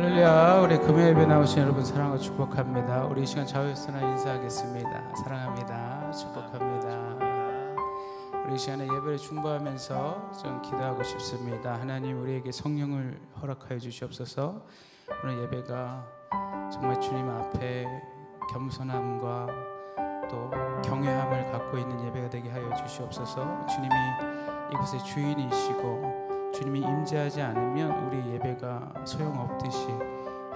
할렐루야. 우리 금요 예배 나오신 여러분 사랑하고 축복합니다. 우리 이 시간 좌우에서나 인사하겠습니다. 사랑합니다. 축복합니다. 우리 이 시간에 예배를 중보하면서 좀 기도하고 싶습니다. 하나님, 우리에게 성령을 허락하여 주시옵소서. 오늘 예배가 정말 주님 앞에 겸손함과 또 경외함을 갖고 있는 예배가 되게 하여 주시옵소서. 주님이 이곳의 주인이시고 주님이 임재하지 않으면 우리 예배가 소용없듯이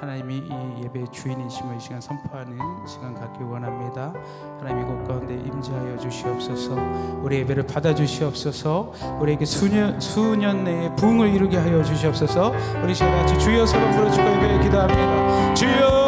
하나님이 이 예배의 주인이심을 이 시간 선포하는 시간 갖기 원합니다. 하나님 이곳 가운데 임재하여 주시옵소서. 우리 예배를 받아주시옵소서. 우리에게 수년 내에 부흥을 이루게 하여 주시옵소서. 우리 시간 같이 주여 서로 부르짖고 예배에 기도합니다. 주여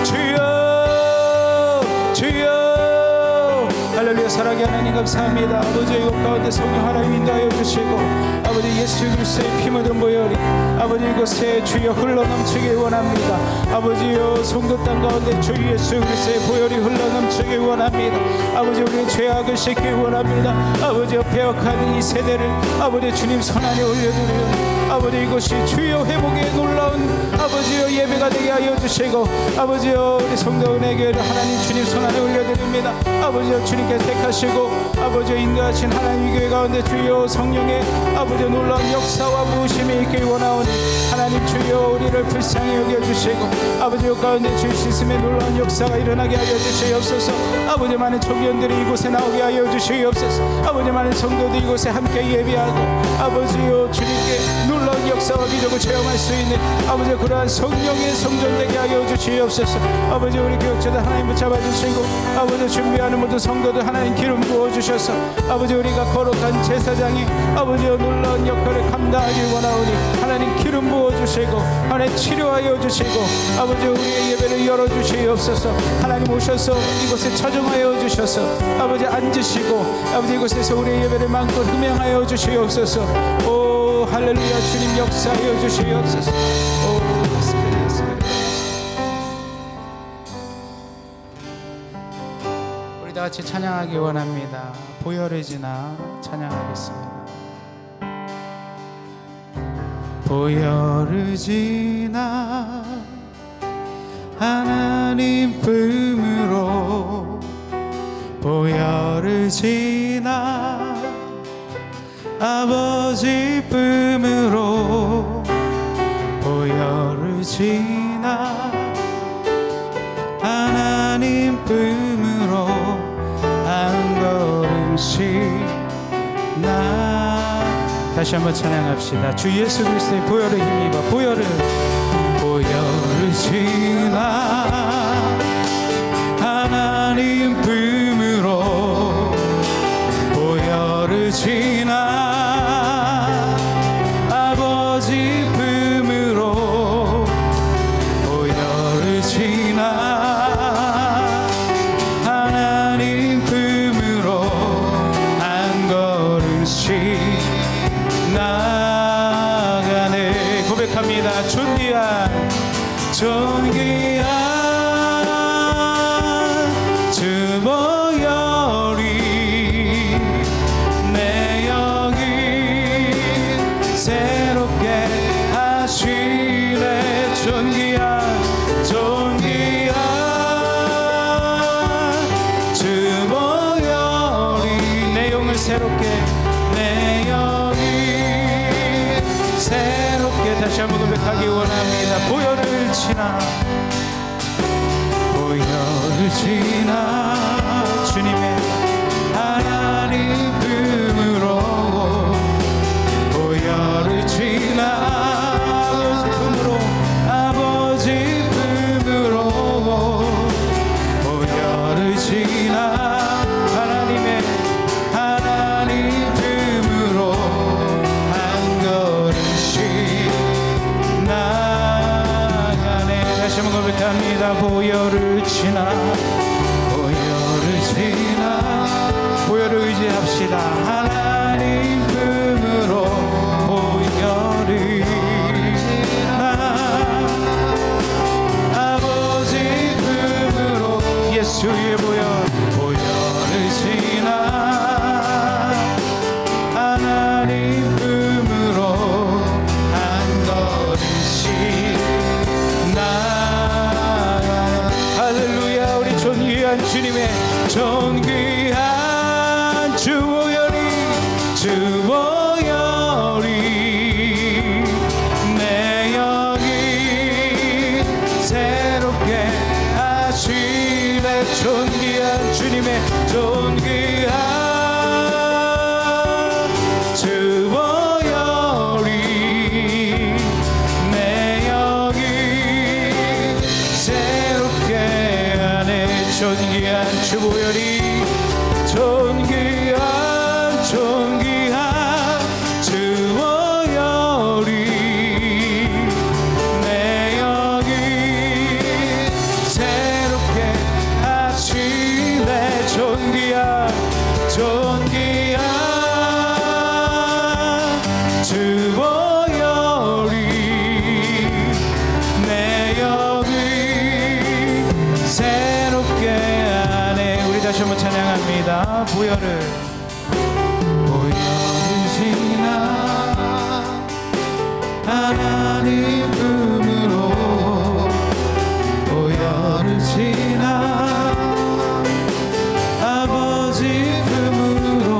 주여 주여. 할렐루야. 사랑의 하나님 감사합니다. 아버지 이곳 가운데 성령 하나님 인도하여 주시고 아버지 예수 그리스도의 피 묻은 보혈이 아버지 이곳에 주여 흘러넘치길 원합니다. 아버지여 송도 땅 가운데 주 예수 그리스도의 보혈이 흘러넘치길 원합니다. 아버지 우리의 죄악을 씻길 원합니다. 아버지여 배역하는 이 세대를 아버지 주님 손안에 올려드리는 아버지 이곳이 주여 회복의 놀라운 아버지여 예배가 되게 하여 주시고 아버지여 우리 성도 은혜교회를 하나님 주님 손안에 올려드립니다. 아버지여 주님께 택하시고 아버지여 인도하신 하나님 교회 가운데 주여 성령의 아버지여 놀라운 역사와 부으심이 있길 원하오니 하나님 주여 우리를 불쌍히 여겨주시고 아버지여 가운데 주 씻음의 놀라운 역사가 일어나게 하여 주시옵소서. 아버지 많은 청년들이 이곳에 나오게 하여 주시옵소서. 아버지 많은 성도들이 이곳에 함께 예배하고 아버지여 주님께 놀라운 역사와 기적을 체험할 수 있는 아버지 그러한 성령의 성전되게 하여 주시옵소서. 아버지 우리 교육자들 하나님 붙잡아 주시고 아버지 준비하는 모든 성도들 하나님 기름 부어주셔서 아버지 우리가 거룩한 제사장이 아버지여 놀라운 역할을 감당하길 원하오니 하나님 기름 부어주시고 하나님 치료하여 주시고 아버지 우리의 예배를 열어주시옵소서. 하나님 오셔서 이곳에 차정하여 주셔서 아버지 앉으시고 아버지 이곳에서 우리의 예배를 마음껏 흠양하여 주시옵소서. 오 할렐루야. 주님 역사하여 주시옵소서. 오 스피릿. 우리 다 같이 찬양하기 원합니다. 보혈을 지나 찬양하겠습니다. 보혈을 지나 하나님 품으로 보혈을 지나 아버지 품으로 보혈을 지나 하나님 품으로 한 걸음씩 나 다시 한번 찬양합시다. 주 예수 그리스도의 보혈에 힘입어 보혈을 지나 하나님 품으로 보혈을 지나 아버지 품으로 보혈을 지나 하나님 품으로 한 걸음씩 나가네. 고백합니다. 존귀한 주 보혈이 내 영을 새롭게 하시네. 존귀한 주 보혈이 내 영을 새롭게 다시 한번 고백하기 원합니다. 보혈을 지나 주님의 하나님 품으로 보혈을 지나 아버지 품으로 보혈을 지나 하나님 품으로 한 걸음씩 나가네. 다시 한번 고백합니다. 보혈을 지나 보혈을 의지합시다. 하나님 품으로 보혈을 지나 아버지 품으로 예수의 보혈을 지나 하나님 품으로 한 걸음씩 주보혈이 존귀한 존귀한 주보혈이 내 영이 새롭게 하시네 존귀한 존귀한 주보혈이 내 영이 새롭게 하네. 우리 다시 한번 찬양합니다. 보혈을 지나 하나님 품으로 보혈을 지나 아버지 품으로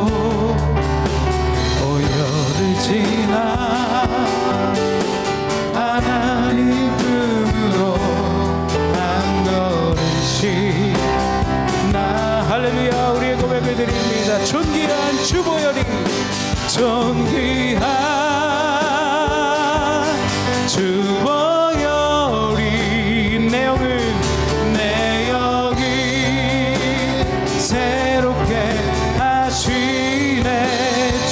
보혈을 지나 하나님 품으로 한 걸음씩 나 할렐루야. 우리의 고백을 드립니다. 존귀한 주보혈이 존귀한 주보혈이 내 영이 새롭게 하시네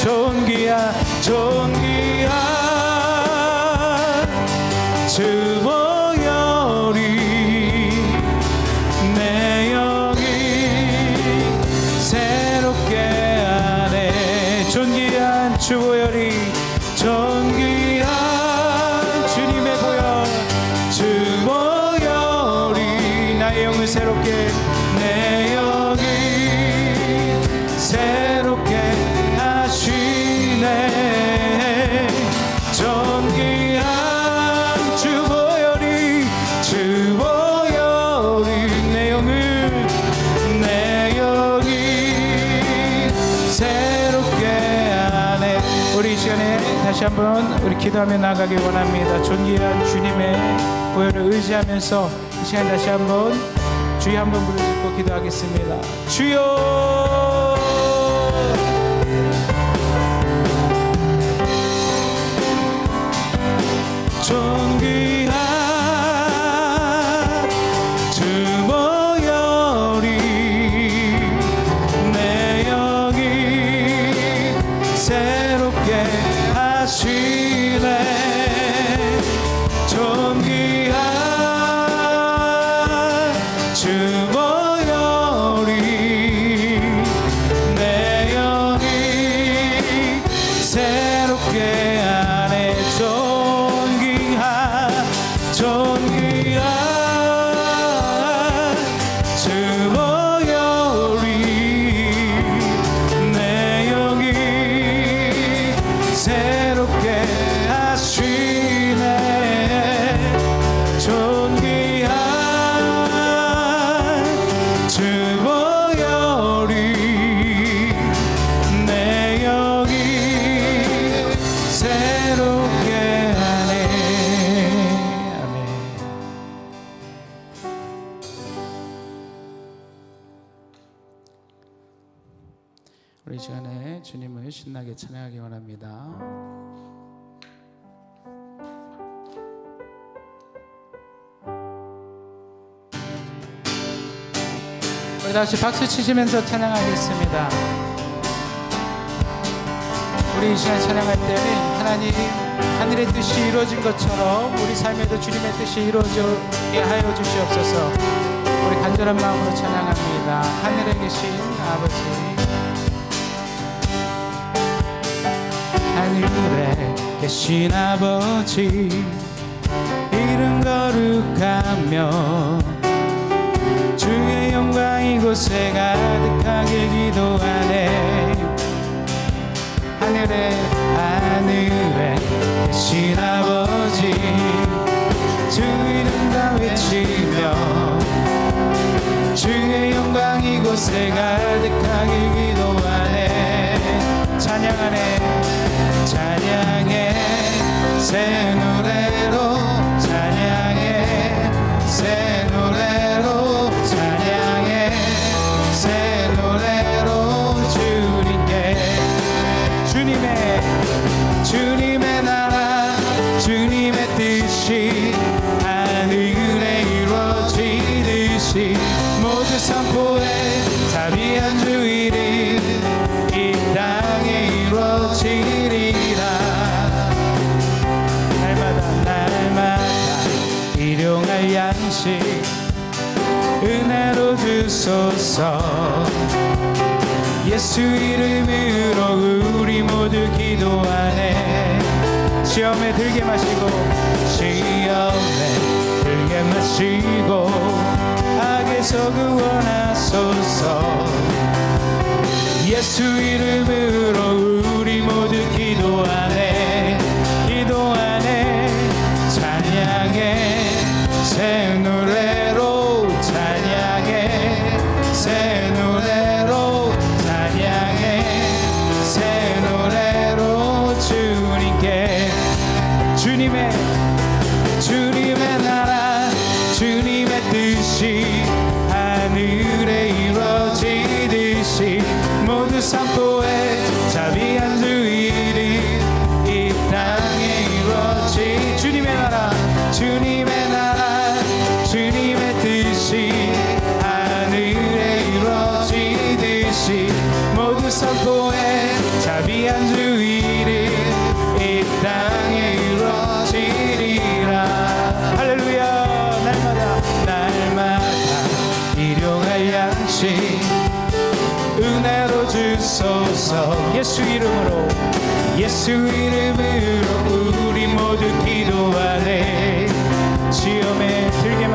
존귀한 존귀한 주보혈이 내 영이 새롭게 하네. 존귀한 주보혈이 존귀한 주님의 보혈 주보혈이 나의 영을 새롭게 내 영이 새롭게 하시네. 존귀한 주보혈이 내 영이 새롭게 하네. 우리 이 시간에 다시 한번 우리 기도하며 나가기 원합니다. 존귀한 주님의 보혈을 의지하면서 이 시간 다시 한번 주여 한번 부르짖고 기도하겠습니다. 주여 존귀한 주보혈이 내 영이 새롭게 하시네. 존귀한 주보혈이 내 영이 새롭게 하네. 존귀한 주보혈이 내 영이 새롭게 하시네. 존귀한 주보혈이 내 영이 새롭게 하네. 아멘. 우리 이 시간에 주님을 신나게 찬양하기 원합니다. 우리 다시 박수 치시면서 찬양하겠습니다. 우리 이 시간 찬양할 때는 하나님 하늘의 뜻이 이루어진 것처럼 우리 삶에도 주님의 뜻이 이루어지게 하여 주시옵소서. 우리 간절한 마음으로 찬양합니다. 하늘에 계신 아버지, 하늘에 계신 아버지, 이름 거룩하며 주의 영광 이곳에 가득하게 기도하네. 하늘에 계신 아버지, 주 이름 다 외치며 주의 영광 이곳에 가득하게 기도하네. 찬양하네. 찬양해 새 노래로, 찬양해 새 노래로, 찬양해 새 노래로 주님께. 주님의 나라, 주님의 뜻이 하늘에 이루어지듯이 모두 선포해 다시 은혜로 주소서. 예수 이름으로 우리 모두 기도하네. 시험에 들게 마시고 시험에 들게 마시고 악에서 구원하소서. 예수 이름으로 우리 모두 기도하네. 기도하네. 찬양해 새 노래로 찬양해 새 노래로 찬양해 새 노래로 주님께 주님의 나라 주님의 뜻이 하늘에 이루어지듯이 모두 선포해 자비한 주일이 이 땅에 이루어지. 주님의 나라 주님의 뜻이 하늘에 이루어지듯이 모두 선포해 자비한 주일이 이 땅에 이루어지리라. 할렐루야. 날마다 일용할 양식 은혜로 주소서. 예수 이름으로 우리 모두 기도하네. 시험에 들게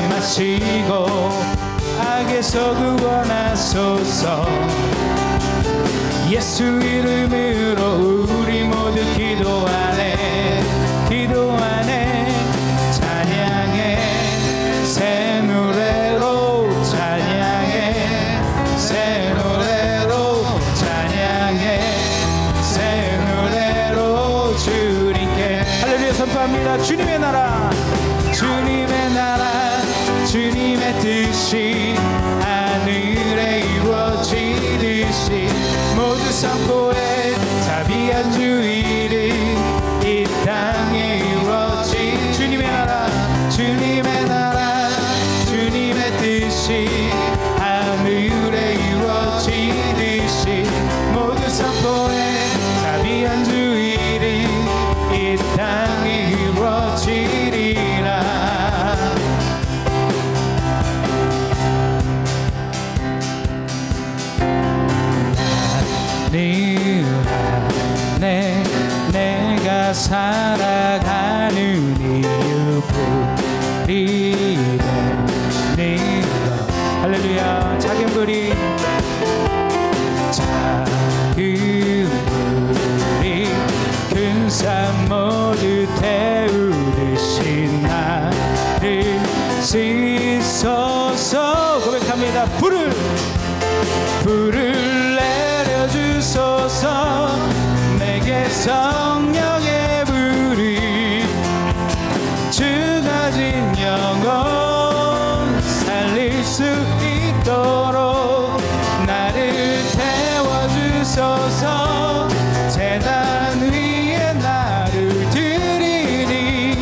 마시고 악에서 구원하소서. 예수 이름으로 우리 모두 기도하네. 찬양해 새 노래로 찬양해 새 노래로 찬양해 새 노래로 주님께. 할렐루야. 선포합니다. 주님의 나라 주님의 뜻이 하늘에 이루어지듯이 모두 선포해 자비한 주일이 이 땅에 이루어지. 주님의 나라 주님의 뜻이 하늘에 이루어지듯이 모두 선포해 자비한 주일이 이 땅에 이루어지리라. 내가 살아가는 이유 뿌리는 할렐루야. 작은 불이 큰 산 모두 태우듯이 나를 씻어서 고백합니다. 불을 내려주소서. 내게 성령의 불이 주가진 영혼 살릴 수 있도록 나를 태워주소서. 제단 위에 나를 드리니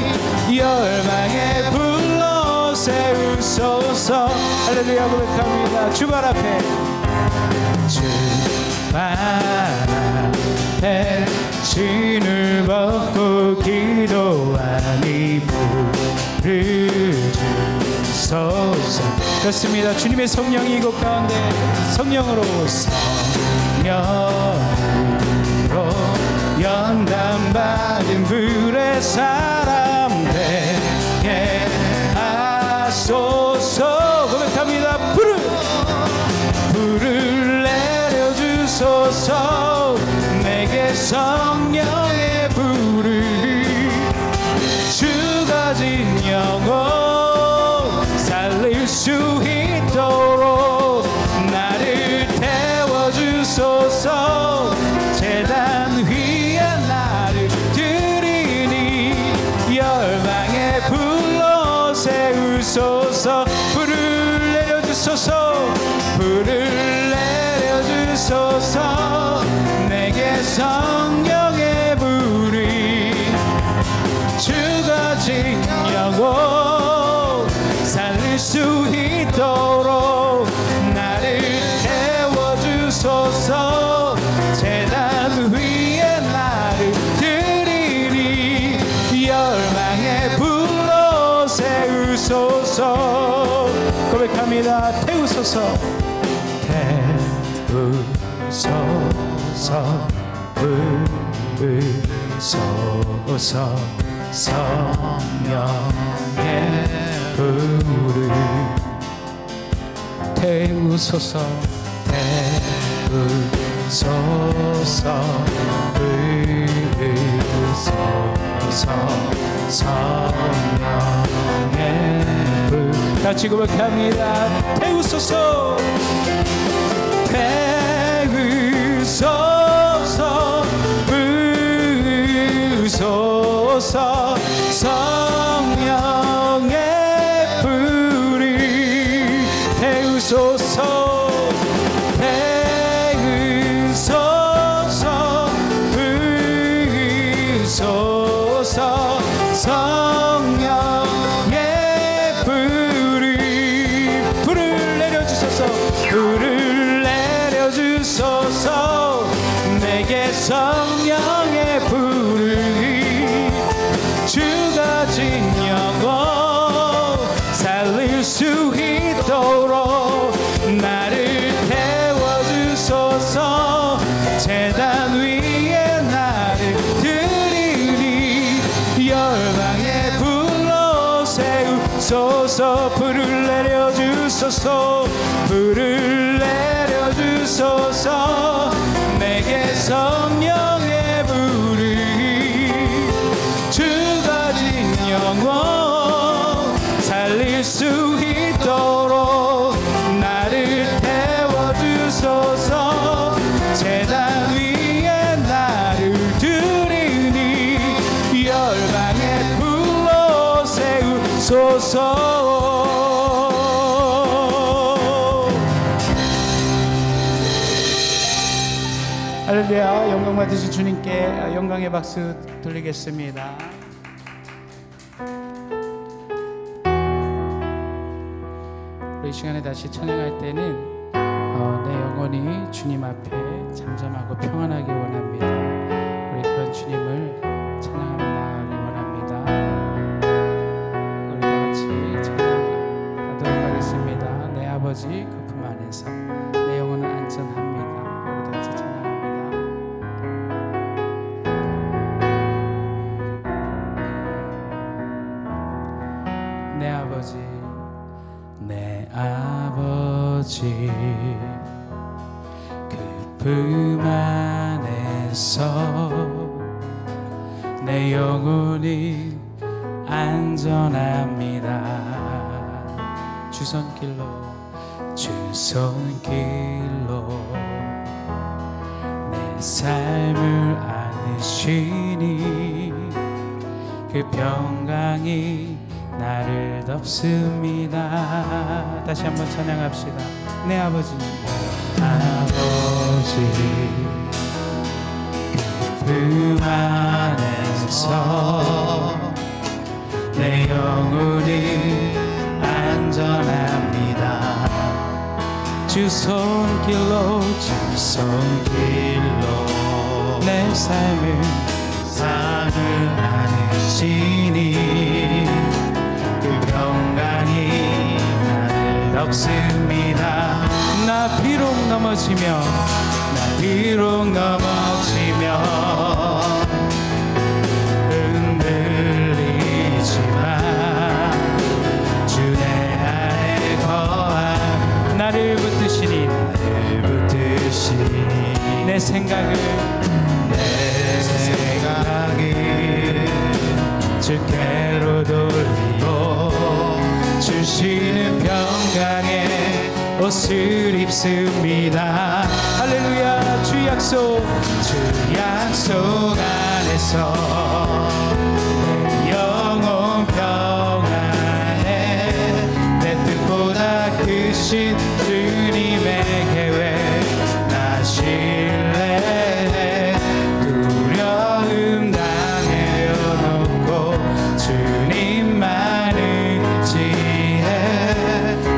열망의 불로 세우소서. 할렐루야. 고백합니다. 주발 앞에 진을 벗고 기도하니 불을 주소서. 그렇습니다. 주님의 성령이 이곳 가운데 성령으로 연단받은 불의 사람 되게 하소서. 고백합니다. 불을 내려주소서. 내게 성령의 불을 주가진 영혼 살릴 수 있도록 나를 태워주소서. 제단 위에 나를 드리니 열방의 불로 세우소서. 불을 내려주소서. 불을 내려주소서. 내게 성령의 불이 주가진 영혼 살릴 수 있도록 나를 태워주소서. 제단 위에 나를 드리니 열망의 불 기도합니다. 태우소서 태우소서 부으소서 성령의 불을 태우소서 태우소서 부으소서 성령의 불 같이 고백합니다. 태우소서 태우소서 부으소서 성령의 불을 태우소서 태우소서 부으소서 성령의 불을 내려주소서 불을 내려주소서 내게 성령의 불을 주가 진 영혼 살릴 수 있도록 나를 태워주소서 제단 위에 나를 드리니 열방에 불러 세우소서 불을 내려주소서 불을 내려주소서 내게 성령의 불을 주가 진 영혼 살릴 수 있도록 나를 태워주소서 제단 위에 나를 드리니 열방에 불러 세우소서 할렐루야. 영광 받으신 주님께 영광의 박수 돌리겠습니다. 이 시간에 다시 찬양할 때는 내 영혼이 주님 앞에 잠잠하고 평안하기 원합니다. 우리 그런 주님을 찬양하며 나아가기 원합니다. 우리 다 같이 찬양하도록 하겠습니다. 내 아버지 그 품 안에서 내 영혼은 안전합니다. 우리 다 같이 찬양합니다. 내 아버지 내 아버지 그 품 안에서 내 영혼이 안전합니다. 주선길로 내 삶을 안으시니 그 평강이 나를 덮습니다. 다시 한번 찬양합시다. 내 아버지 그 품 안에서 내 영혼이 안전합니다. 주 손길로 내 삶을 안으시니 그 평강이 나를 덮습니다. 나 비록 넘어지며 흔들리지만 주 내 안에 거함 나를 붙드시니 내 생각을 주께로 돌리고 주시는 평강에 옷을 입습니다. 할렐루야. 주 약속 안에서 내 영혼 평안에 내 뜻보다 크신 주님의 계획 나 신뢰해 두려움 당해놓고 주님만 의지해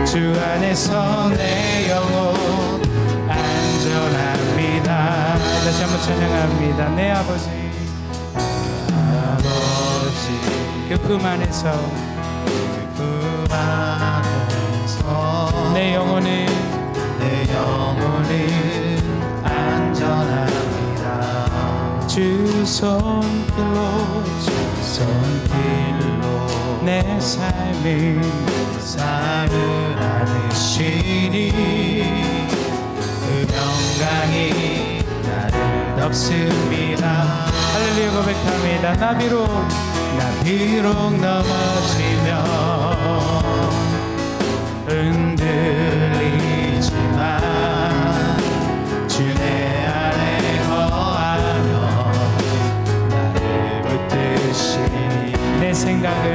주 안에서 내 영혼 안전합니다. 다시 한번 찬양합니다. 내 아버지 그 품 안에서 내 영혼은 안전합니다. 주 손길로 내 삶을 안으시니 그 평강이 나를 덮습니다. 할렐루야 고백합니다. 나 비록 넘어지면 흔들리지만 주 내 안에 거하며 나를 붙드시니 내 생각을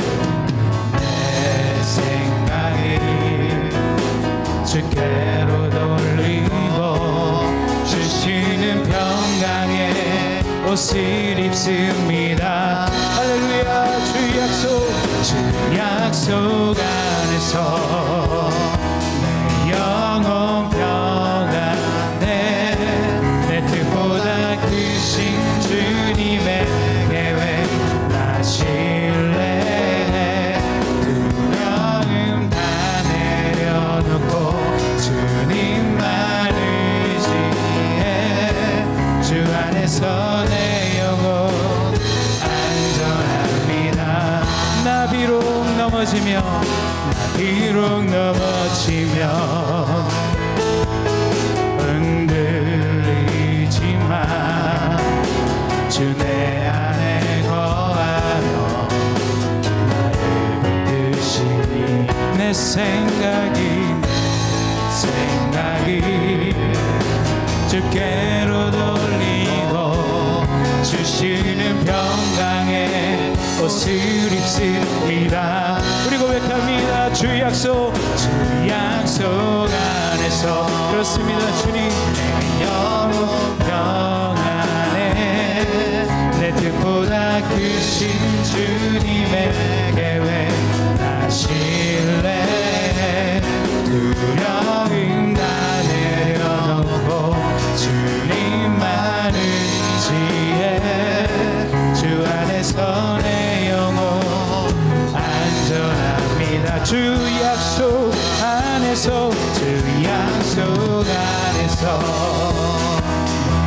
주께로 돌리고 주시는 평강의 옷을 입습니다. 할렐루야. 주 약속 안에서 내 영혼 평안해. 내 뜻보다 크신 주님의 계획 나 신뢰해. 두려움 다 내려놓고 주님만 의지해. 주 안에서 내 영혼 안전합니다. 나 비록 넘어지면 흔들리지만 주 내 안에 거하며 나를 붙드시니 내 생각이 주께로 돌리고 주시는 평강의 옷을 입습니다. 우리 고백합니다. 주 약속 안에서 그렇습니다. 주님 내 영혼 평안해. 내 뜻보다 크신 주님의 계획 나 신뢰해. 두려움 다 내려놓고 주님만 의지해. 주 안에서 내 영혼 안전합니다. 주 약속 안에서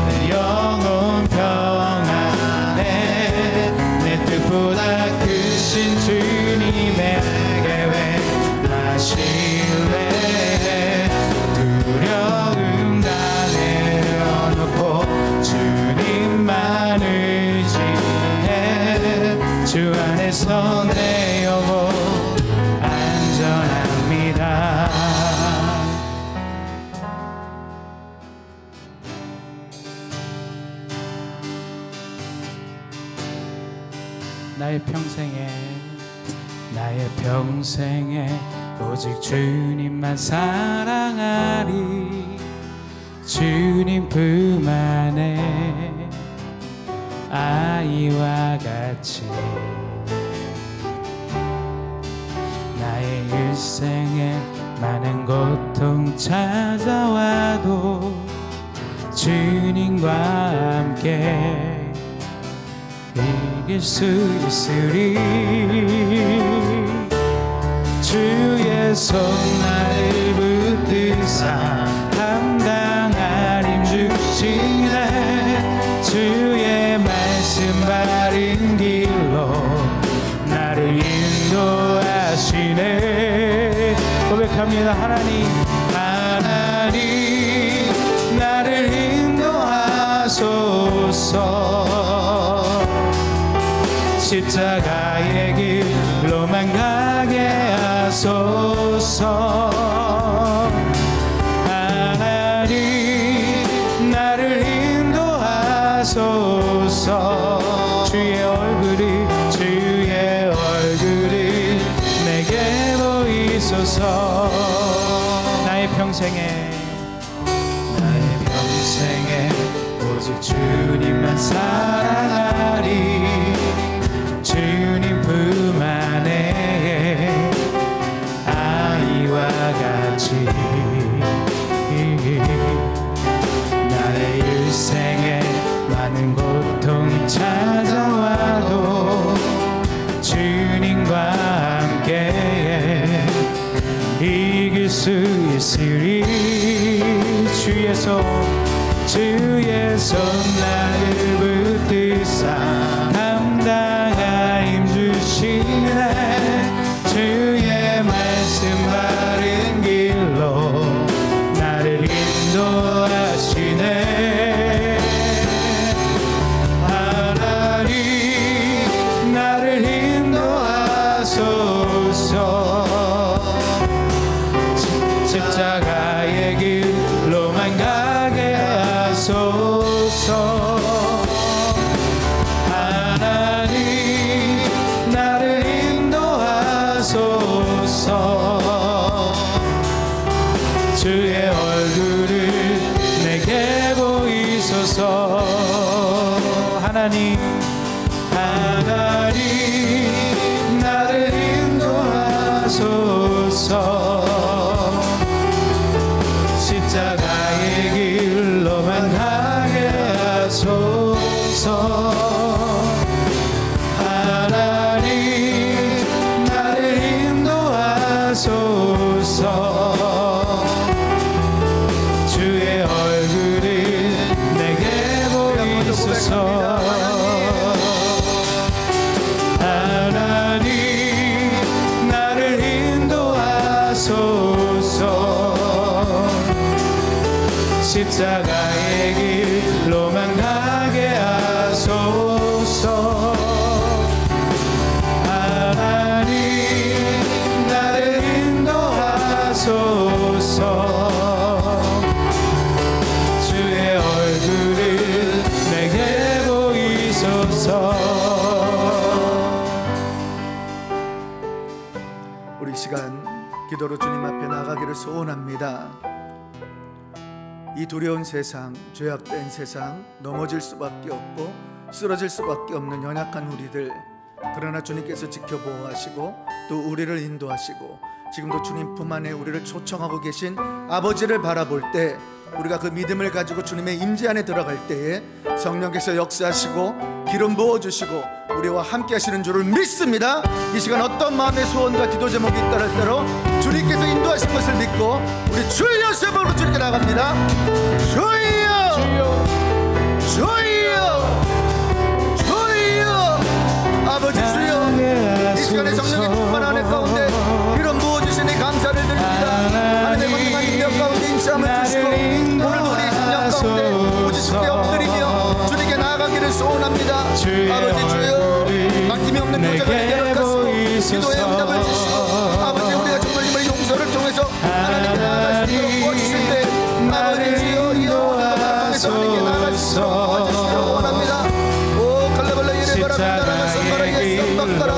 내 영혼 평안해. 내 뜻보다 크신 주님의 계획 나 신뢰해. 두려움 다 내려놓고 주님만 의지해. 주 안에서 내 영혼 안전합니다. 나의 평생에 오직 주님만 사랑하리. 주님 품 안에 아이와 같이 나의 일생에 많은 고통 찾아와도 주님과 함께 이길 수 있으리. 주의 손 나를 붙드사 감당할 힘 주시네. 주의 말씀 바른 길로 나를 인도하시네. 고백합니다. 하나님 나를 인도하소서. 십자가의 길로만 가게 하소서. 하나님 나를 인도하소서. 주의 얼굴이 내게 보이소서. 나의 평생에 오직 주님만 사랑하리. 주님 품 안에 아이와 같이 나의 일생에 많은 고통 찾아와도 주님과 함께 이길 수 있으리. 주의 손 나를 붙드사 감당하 힘주시네. 주의 말씀 바른 길로 나를 인도하시네. 하나님 나를 인도하소서. 십자가의 길로만 가게 하소서. 하나님 나를 인도하소서. 주의 얼굴을 내게 보이소서. 하나님 나를 인도하소서. 십자가의 길로만 가게 하소서. 하나님 나를 인도하소서. 주의 얼굴을 내게 보이소서. 하나님 나를 인도하소서. 십자가의 길로만 가게 하소서. 하나님 나를 인도하소서. 주의 얼굴을 내게 보이소서. 우리 시간 기도로 주님 앞에 나가기를 소원합니다. 이 두려운 세상, 죄악된 세상, 넘어질 수밖에 없고 쓰러질 수밖에 없는 연약한 우리들, 그러나 주님께서 지켜보호하시고 또 우리를 인도하시고 지금도 주님 품 안에 우리를 초청하고 계신 아버지를 바라볼 때, 우리가 그 믿음을 가지고 주님의 임재 안에 들어갈 때에 성령께서 역사하시고 기름 부어주시고 우리와 함께 하시는 줄을 믿습니다. 이 시간 어떤 마음의 소원과 기도 제목이 있다 할때로 주님께서 인도하신 것을 믿고 우리 주여 세번으로 주님께 나갑니다. 주여 주여 주여 아버지 주여, 이 시간에 성령의 충만한 가운데 기름 부어주시니 감사를 드립니다. 하나님의 건강한 능력 가운데 인치함을 주시고 오늘도 우리 심령 가운데 오직 주께 엎드리며 주님께 나아가기를 소원합니다. 아버지 주여, 막힘이 없는 교제가 되게 하시고 기도의 응답을 주시고 아버지 우리가 정말 이번 용서를 통해서 하나님께 나아갈 수 있도록 도와주실 때 아버지 주여 이 영원한 통해서 하나님께 나아갈 수 있도록 도와주시기를 원합니다. 오 칼라발라 예레바라 간다라가 선바라 예선 박가라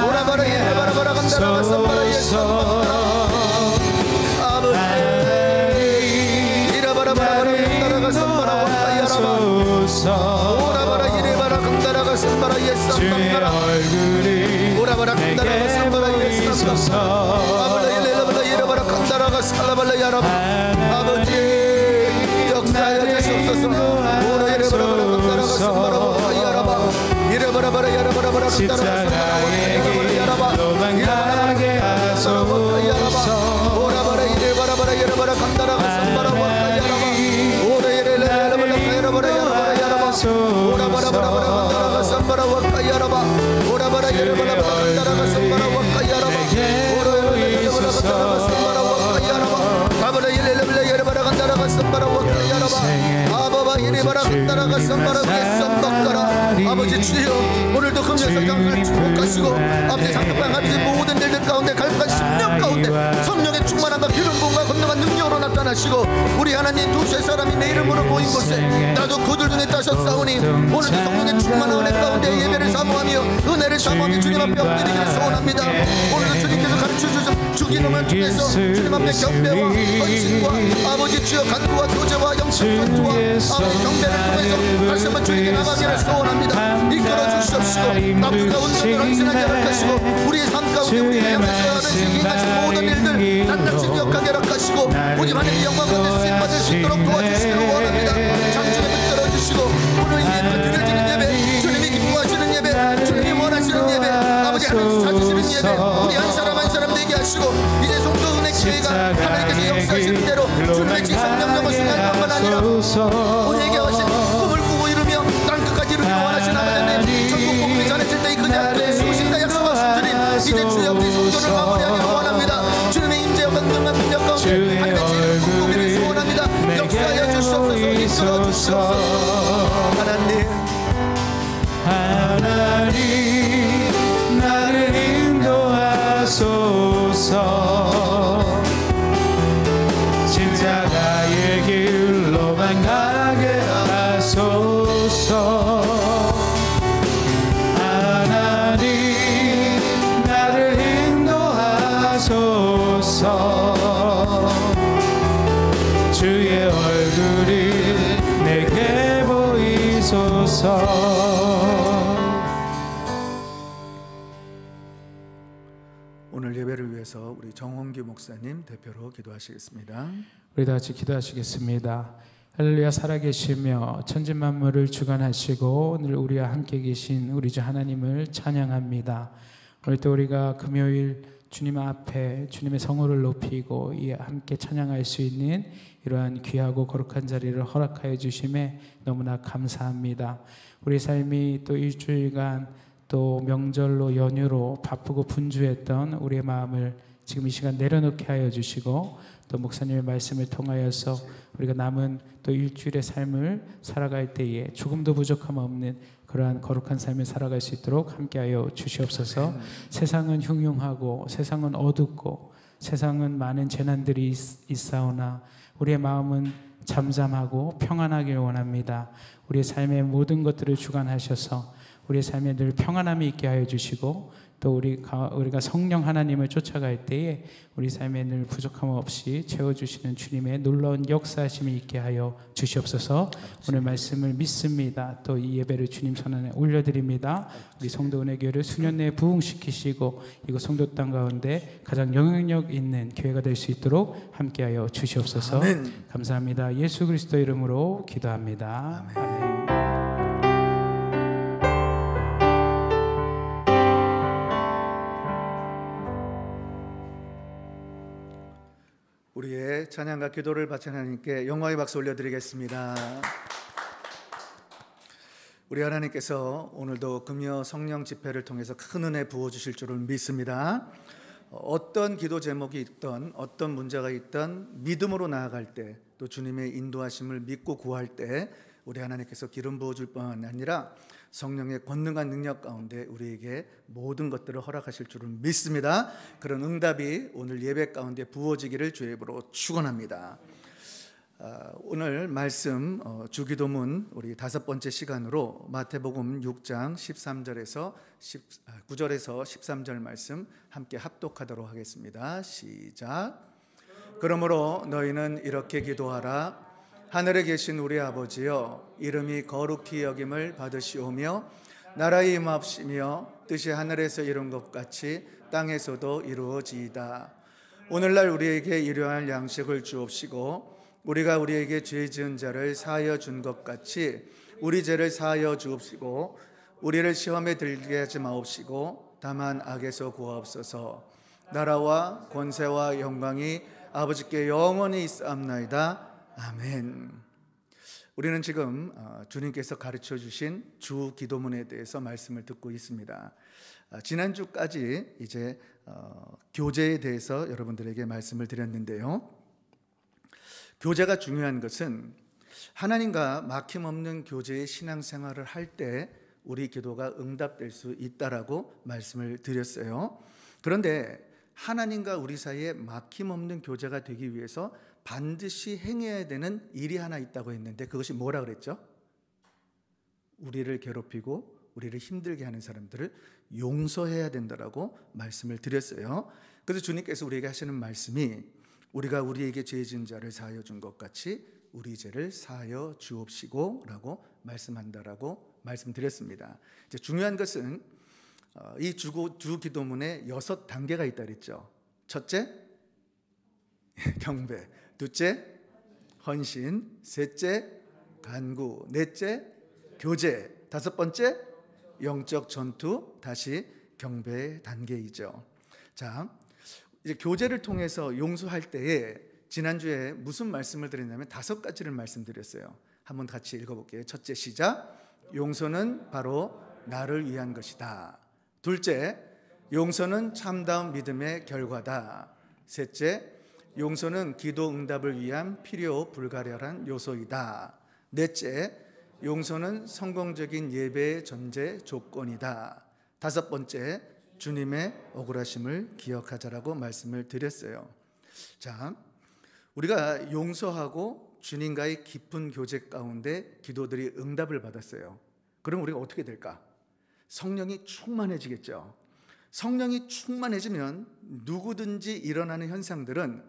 오라바라 예레바라 바라 간다라가 선바라 예선 박가라 아버지 이라바라바라 간다라가 선바라 와카야라바 오라바라 예레바라 간다라가 선바라 예선 박가라 오라바라 간다라가 선바라 예선 박가라 아버지 예레바라 예레바라 간다라가 살라발라 야라바 아버지 역사하여 주시옵소서. 오라 예레바라 간다라가 선바라 와카야라바 이라바라바라 야라바라바라 간다라가 선바라 와카야라바 오라바라 이레바라바라 예레바라 간다라가 선바라 와카야라바 오라 예레라바라 야라바라 야라바라 야라바 오라바라바라 간다라가 선바라 와카야라바 오라바라 예레바라바라 간다라가 선바라 와카야라바 오라 예레바라바라 간다라가 선바라 와카야라바 아바라 예레라바라 예레바라 간다라가 선바라 와카야라바 아바바 예레바라 간다라가 선바라 예선박가라 아버지 주여, 오늘도 금요일 강을 축복하시고 아버지 상급방 아버지 모든 일들 가운데 갈급한 심령 가운데 성령의 충만함과 기름 부음과 건너간 능력으로 나타나시고 우리 하나님 두세 사람이 내 이름으로 모인 곳에 나도 그들 눈에 따셨사오니 오늘도 성령의 충만한 은혜 가운데 예배를 사모하며 은혜를 사모하며 주님 앞에 엎드리기를 소원합니다. 오늘도 주님께서 가르쳐주신 주기름을 통해서 주님 앞에 경배와 헌신과 아버지 주여 간구와 교제와 영적 전투와 아버지 경배를 통해서 다시 한번 주님께 나가기를 소원합니다. 이끌어 주시옵시고 앞으로 운명을 헌신하게 허락하시고 우리의 삶 가운데 우리의 향해서 하는 인하신 모든 일들 낱낱이 기억하게 허락하시고 오직 하나님의 영광 가운데 쓰임받을 수 있도록 도와주시기를 원합니다. 장중에 붙들어 주시고 오늘 이 드려지는 예배, 주님이 기뻐하시는 예배, 주님이 원하시는 예배, 아버지 하나님 찾으시는 예배 우리 한 사람 한 사람 되게 하시고 이제 성도 은혜 기름 저희가 하나님께서 역사하시는 대로 주님의 지성령령을 수행할 뿐만 아니라 우리에게 하신 꿈을 꾸고 이루며 땅끝까지 이루기 원하시는 아버지 하나님, 전국 복음이 전해질 때 그 약속에 수고신다 약속하신 주님, 이제 주여 우리 성도를 마무리하기를 원합니다. 주님의 임재와 건강한 능력 가운데 하나님의 지혜를 꿈꾸기를 소원합니다. 역사하여 주시옵소서. 이끌어 주시옵소서. 하나님 나를 인도하소서. 십자가의 길로만 가게 하소서. 하나님 나를 인도하소서. 주의 얼굴이 내게 보이소서. 오늘 예배를 위해서 우리 정홍규 목사님 대표로 기도하시겠습니다. 우리 다 같이 기도하시겠습니다. 할렐루야. 살아계시며 천지만물을 주관하시고 늘 우리와 함께 계신 우리 주 하나님을 찬양합니다. 오늘 또 우리가 금요일 주님 앞에 주님의 성호를 높이고 함께 찬양할 수 있는 이러한 귀하고 거룩한 자리를 허락하여 주심에 너무나 감사합니다. 우리 삶이 또 일주일간 또 명절로 연휴로 바쁘고 분주했던 우리의 마음을 지금 이 시간 내려놓게 하여 주시고, 또 목사님의 말씀을 통하여서 우리가 남은 또 일주일의 삶을 살아갈 때에 조금도 부족함 없는 그러한 거룩한 삶을 살아갈 수 있도록 함께하여 주시옵소서. 세상은 흉흉하고 세상은 어둡고 세상은 많은 재난들이 있사오나 우리의 마음은 잠잠하고 평안하길 원합니다. 우리의 삶의 모든 것들을 주관하셔서 우리의 삶에 늘 평안함이 있게 하여 주시고, 또 우리가 성령 하나님을 쫓아갈 때에 우리 삶에 늘 부족함 없이 채워주시는 주님의 놀라운 역사하심이 있게 하여 주시옵소서. 오늘 말씀을 믿습니다. 또 이 예배를 주님 손안에 올려드립니다. 우리 성도 은혜교회를 수년 내에 부흥시키시고 이곳 성도 땅 가운데 가장 영향력 있는 교회가 될 수 있도록 함께하여 주시옵소서. 아멘. 감사합니다. 예수 그리스도 이름으로 기도합니다. 아멘. 우리의 찬양과 기도를 바친 하나님께 영광의 박수 올려드리겠습니다. 우리 하나님께서 오늘도 금요 성령 집회를 통해서 큰 은혜 부어주실 줄을 믿습니다. 어떤 기도 제목이 있던 어떤 문제가 있던 믿음으로 나아갈 때, 또 주님의 인도하심을 믿고 구할 때 우리 하나님께서 기름 부어줄 뿐만 아니라 성령의 권능한 능력 가운데 우리에게 모든 것들을 허락하실 줄을 믿습니다. 그런 응답이 오늘 예배 가운데 부어지기를 주의 이름으로 축원합니다. 오늘 말씀 주기도문 우리 5번째 시간으로 마태복음 6장 13절에서 9절에서 13절 말씀 함께 합독하도록 하겠습니다. 시작. 그러므로 너희는 이렇게 기도하라. 하늘에 계신 우리 아버지여, 이름이 거룩히 여김을 받으시오며 나라의 임하옵시며 뜻이 하늘에서 이룬 것 같이 땅에서도 이루어지이다. 오늘날 우리에게 일용할 양식을 주옵시고 우리가 우리에게 죄 지은 자를 사하여 준 것 같이 우리 죄를 사하여 주옵시고 우리를 시험에 들게 하지 마옵시고 다만 악에서 구하옵소서. 나라와 권세와 영광이 아버지께 영원히 있사옵나이다. 아멘. 우리는 지금 주님께서 가르쳐 주신 주 기도문에 대해서 말씀을 듣고 있습니다. 지난주까지 이제 교제에 대해서 여러분들에게 말씀을 드렸는데요. 교제가 중요한 것은 하나님과 막힘없는 교제의 신앙생활을 할 때 우리 기도가 응답될 수 있다라고 말씀을 드렸어요. 그런데 하나님과 우리 사이에 막힘없는 교제가 되기 위해서 반드시 행해야 되는 일이 하나 있다고 했는데 그것이 뭐라 그랬죠? 우리를 괴롭히고 우리를 힘들게 하는 사람들을 용서해야 된다라고 말씀을 드렸어요. 그래서 주님께서 우리에게 하시는 말씀이 우리가 우리에게 죄 지은 자를 사하여 준 것 같이 우리 죄를 사하여 주옵시고 라고 말씀한다라고 말씀드렸습니다. 이제 중요한 것은 이 주 기도문에 6단계가 있다 그랬죠. 첫째, 경배. 둘째, 헌신. 셋째, 간구. 넷째, 교제. 5번째, 영적 전투. 다시 경배의 단계이죠. 자, 이제 교제를 통해서 용서할 때에 지난주에 무슨 말씀을 드렸냐면 5가지를 말씀드렸어요. 한번 같이 읽어볼게요. 첫째, 시작. 용서는 바로 나를 위한 것이다. 둘째, 용서는 참다운 믿음의 결과다. 셋째, 용서는 기도 응답을 위한 필요 불가결한 요소이다. 넷째, 용서는 성공적인 예배의 전제 조건이다. 다섯 번째, 주님의 억울하심을 기억하자라고 말씀을 드렸어요. 자, 우리가 용서하고 주님과의 깊은 교제 가운데 기도들이 응답을 받았어요. 그럼 우리가 어떻게 될까? 성령이 충만해지겠죠. 성령이 충만해지면 누구든지 일어나는 현상들은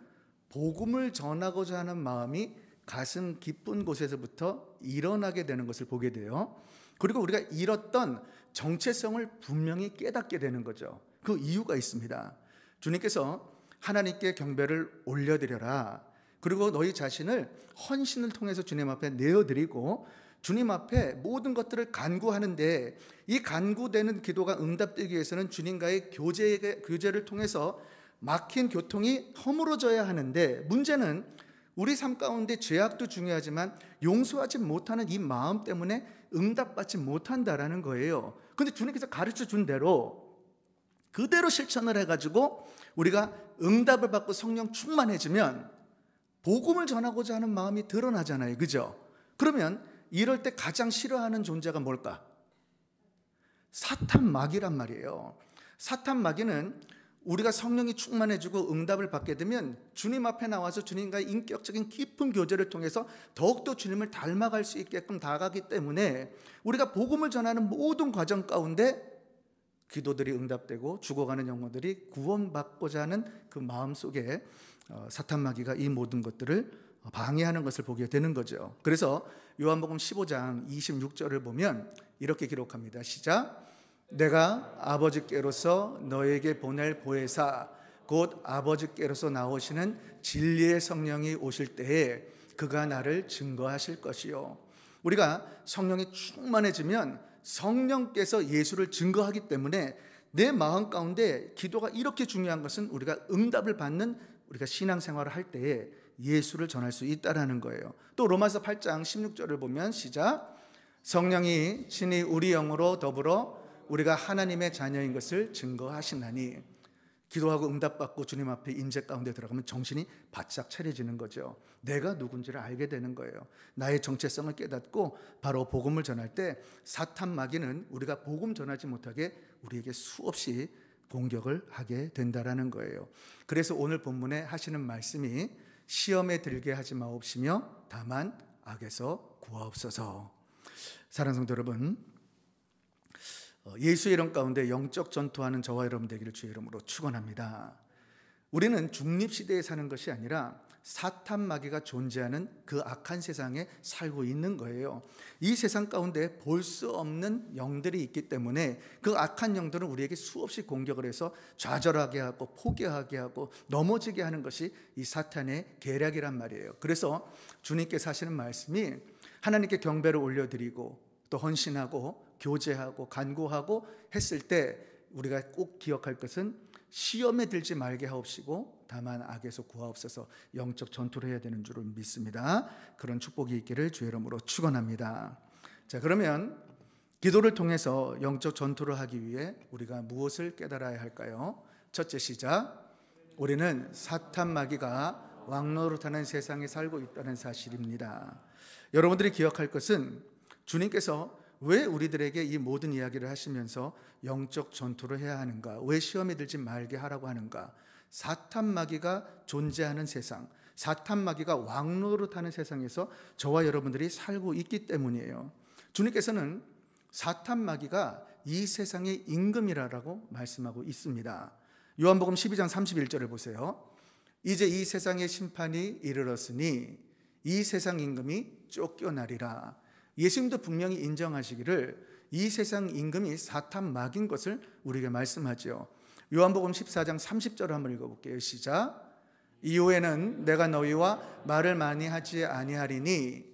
복음을 전하고자 하는 마음이 가슴 깊은 곳에서부터 일어나게 되는 것을 보게 돼요. 그리고 우리가 잃었던 정체성을 분명히 깨닫게 되는 거죠. 그 이유가 있습니다. 주님께서 하나님께 경배를 올려드려라. 그리고 너희 자신을 헌신을 통해서 주님 앞에 내어드리고 주님 앞에 모든 것들을 간구하는데, 이 간구되는 기도가 응답되기 위해서는 주님과의 교제를 통해서 막힌 교통이 허물어져야 하는데, 문제는 우리 삶 가운데 죄악도 중요하지만 용서하지 못하는 이 마음 때문에 응답받지 못한다라는 거예요. 근데 주님께서 가르쳐 준 대로 그대로 실천을 해가지고 우리가 응답을 받고 성령 충만해지면 복음을 전하고자 하는 마음이 드러나잖아요. 그죠? 그러면 이럴 때 가장 싫어하는 존재가 뭘까? 사탄 마귀란 말이에요. 사탄 마귀는 우리가 성령이 충만해지고 응답을 받게 되면 주님 앞에 나와서 주님과의 인격적인 깊은 교제를 통해서 더욱더 주님을 닮아갈 수 있게끔 다가가기 때문에 우리가 복음을 전하는 모든 과정 가운데 기도들이 응답되고 죽어가는 영혼들이 구원받고자 하는 그 마음 속에 사탄 마귀가 이 모든 것들을 방해하는 것을 보게 되는 거죠. 그래서 요한복음 15장 26절을 보면 이렇게 기록합니다. 시작. 내가 아버지께로서 너에게 보낼 보혜사 곧 아버지께로서 나오시는 진리의 성령이 오실 때에 그가 나를 증거하실 것이요. 우리가 성령이 충만해지면 성령께서 예수를 증거하기 때문에 내 마음 가운데 기도가 이렇게 중요한 것은 우리가 응답을 받는 우리가 신앙생활을 할 때에 예수를 전할 수 있다라는 거예요. 또 로마서 8장 16절을 보면 시작. 성령이 친히 우리 영으로 더불어 우리가 하나님의 자녀인 것을 증거하시나니. 기도하고 응답받고 주님 앞에 임재 가운데 들어가면 정신이 바짝 차려지는 거죠. 내가 누군지를 알게 되는 거예요. 나의 정체성을 깨닫고 바로 복음을 전할 때 사탄 마귀는 우리가 복음 전하지 못하게 우리에게 수없이 공격을 하게 된다라는 거예요. 그래서 오늘 본문에 하시는 말씀이 시험에 들게 하지 마옵시며 다만 악에서 구하옵소서. 사랑하는 성도 여러분, 예수의 이름 가운데 영적 전투하는 저와 여러분 되기를 주의 이름으로 축원합니다. 우리는 중립시대에 사는 것이 아니라 사탄 마귀가 존재하는 그 악한 세상에 살고 있는 거예요. 이 세상 가운데 볼 수 없는 영들이 있기 때문에 그 악한 영들은 우리에게 수없이 공격을 해서 좌절하게 하고 포기하게 하고 넘어지게 하는 것이 이 사탄의 계략이란 말이에요. 그래서 주님께서 하시는 말씀이 하나님께 경배를 올려드리고 또 헌신하고 교제하고 간구하고 했을 때 우리가 꼭 기억할 것은 시험에 들지 말게 하옵시고 다만 악에서 구하옵소서. 영적 전투를 해야 되는 줄을 믿습니다. 그런 축복이 있기를 주의 이름으로 축원합니다. 자, 그러면 기도를 통해서 영적 전투를 하기 위해 우리가 무엇을 깨달아야 할까요? 첫째, 시작. 우리는 사탄 마귀가 왕노릇하는 세상에 살고 있다는 사실입니다. 여러분들이 기억할 것은 주님께서 왜 우리들에게 이 모든 이야기를 하시면서 영적 전투를 해야 하는가? 왜 시험에 들지 말게 하라고 하는가? 사탄 마귀가 존재하는 세상, 사탄 마귀가 왕노릇하는 세상에서 저와 여러분들이 살고 있기 때문이에요. 주님께서는 사탄 마귀가 이 세상의 임금이라고 말씀하고 있습니다. 요한복음 12장 31절을 보세요. 이제 이 세상의 심판이 이르렀으니 이 세상 임금이 쫓겨나리라. 예수님도 분명히 인정하시기를 이 세상 임금이 사탄 마귀인 것을 우리에게 말씀하죠. 요한복음 14장 30절을 한번 읽어볼게요. 시작. 이후에는 내가 너희와 말을 많이 하지 아니하리니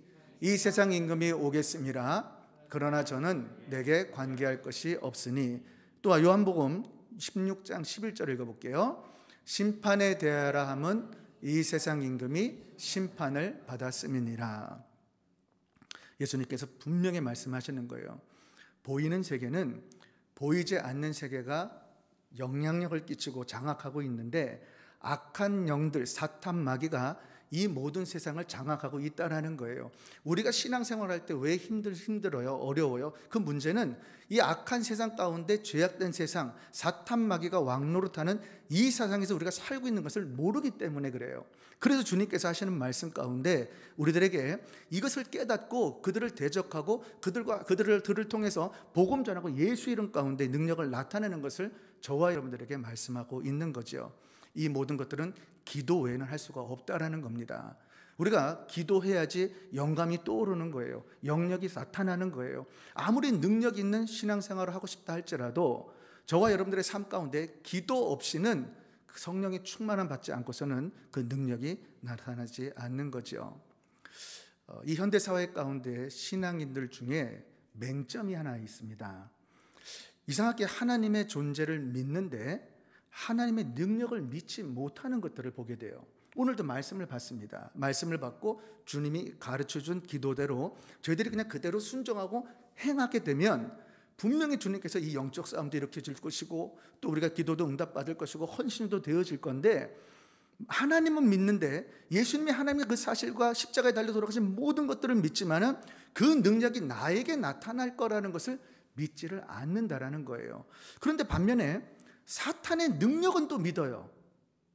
이 세상 임금이 오겠음이라. 그러나 저는 내게 관계할 것이 없으니. 또 요한복음 16장 11절 읽어볼게요. 심판에 대하라 함은 이 세상 임금이 심판을 받았음이니라. 예수님께서 분명히 말씀하시는 거예요. 보이는 세계는 보이지 않는 세계가 영향력을 끼치고 장악하고 있는데, 악한 영들, 사탄 마귀가 이 모든 세상을 장악하고 있다라는 거예요. 우리가 신앙생활할 때 왜 힘들어요? 어려워요? 그 문제는 이 악한 세상 가운데 죄악된 세상, 사탄 마귀가 왕노릇하는 이 세상에서 우리가 살고 있는 것을 모르기 때문에 그래요. 그래서 주님께서 하시는 말씀 가운데 우리들에게 이것을 깨닫고 그들을 대적하고 그들을 통해서 복음 전하고 예수 이름 가운데 능력을 나타내는 것을 저와 여러분들에게 말씀하고 있는 거죠. 이 모든 것들은 기도 외에는 할 수가 없다라는 겁니다. 우리가 기도해야지 영감이 떠오르는 거예요. 영역이 나타나는 거예요. 아무리 능력 있는 신앙생활을 하고 싶다 할지라도 저와 여러분들의 삶 가운데 기도 없이는 그 성령의 충만함 받지 않고서는 그 능력이 나타나지 않는 거죠. 이 현대사회 가운데 신앙인들 중에 맹점이 하나 있습니다. 이상하게 하나님의 존재를 믿는데 하나님의 능력을 믿지 못하는 것들을 보게 돼요. 오늘도 말씀을 받습니다. 말씀을 받고 주님이 가르쳐준 기도대로 저희들이 그냥 그대로 순종하고 행하게 되면 분명히 주님께서 이 영적 싸움도 일으켜질 것이고 또 우리가 기도도 응답받을 것이고 헌신도 되어질 건데, 하나님은 믿는데 예수님이 하나님의 그 사실과 십자가에 달려 돌아가신 모든 것들을 믿지만은 그 능력이 나에게 나타날 거라는 것을 믿지를 않는다라는 거예요. 그런데 반면에 사탄의 능력은 또 믿어요.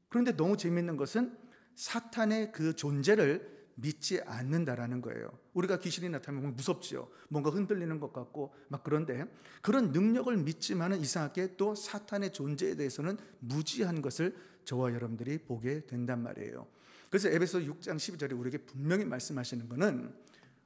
그런데 너무 재미있는 것은 사탄의 그 존재를 믿지 않는다라는 거예요. 우리가 귀신이 나타나면 무섭지요. 뭔가 흔들리는 것 같고 막. 그런데 그런 능력을 믿지만은 이상하게 또 사탄의 존재에 대해서는 무지한 것을 저와 여러분들이 보게 된단 말이에요. 그래서 에베소 6장 12절에 우리에게 분명히 말씀하시는 것은